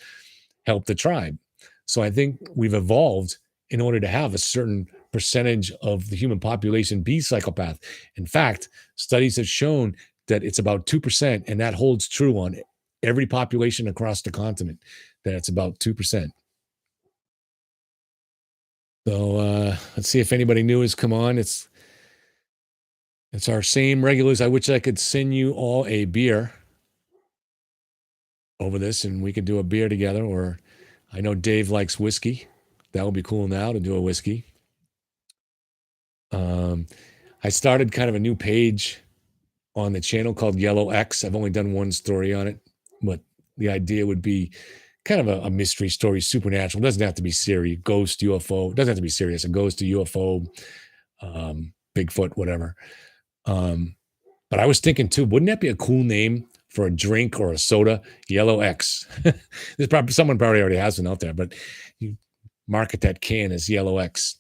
help the tribe. So I think we've evolved in order to have a certain percentage of the human population be psychopath. In fact, studies have shown that it's about 2%, and that holds true on every population across the continent, that it's about 2%. So let's see if anybody new has come on. It's our same regulars. I wish I could send you all a beer over this and we could do a beer together. Or I know Dave likes whiskey. That would be cool now to do a whiskey. I started kind of a new page on the channel called Yellow X. I've only done one story on it, but the idea would be kind of a mystery story, supernatural. It doesn't have to be serious, ghost, UFO. It doesn't have to be serious. A ghost, a UFO, Bigfoot, whatever. But I was thinking too, wouldn't that be a cool name for a drink or a soda? Yellow X. There's probably someone already has one out there, but you market that can as Yellow X.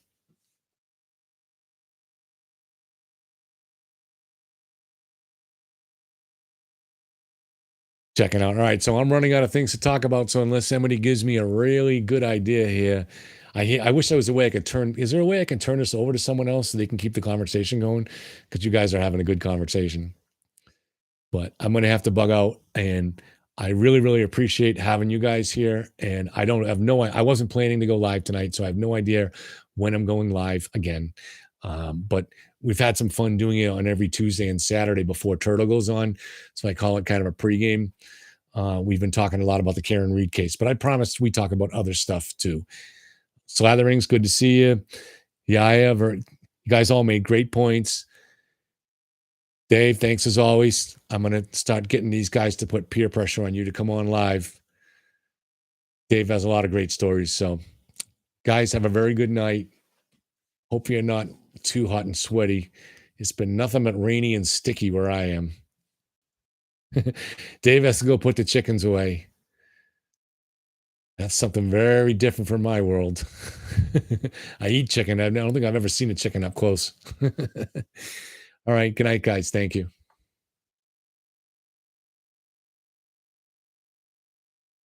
Checking out. All right, so I'm running out of things to talk about. So unless somebody gives me a really good idea here, I wish there was a way I could turn. Is there a way I can turn this over to someone else so they can keep the conversation going? Because you guys are having a good conversation. But I'm going to have to bug out, and I really, really appreciate having you guys here. And I don't have no, I wasn't planning to go live tonight, so I have no idea when I'm going live again. But we've had some fun doing it on every Tuesday and Saturday before Turtle goes on. So I call it kind of a pregame. We've been talking a lot about the Karen Reed case, but I promised we talk about other stuff too. Slatherings, good to see you. You guys all made great points. Dave, thanks as always. I'm going to start getting these guys to put peer pressure on you to come on live. Dave has a lot of great stories. So, guys, have a very good night. Hope you're not too hot and sweaty. It's been nothing but rainy and sticky where I am. Dave has to go put the chickens away. That's something very different from my world. I eat chicken. I don't think I've ever seen a chicken up close. All right. Good night, guys. Thank you.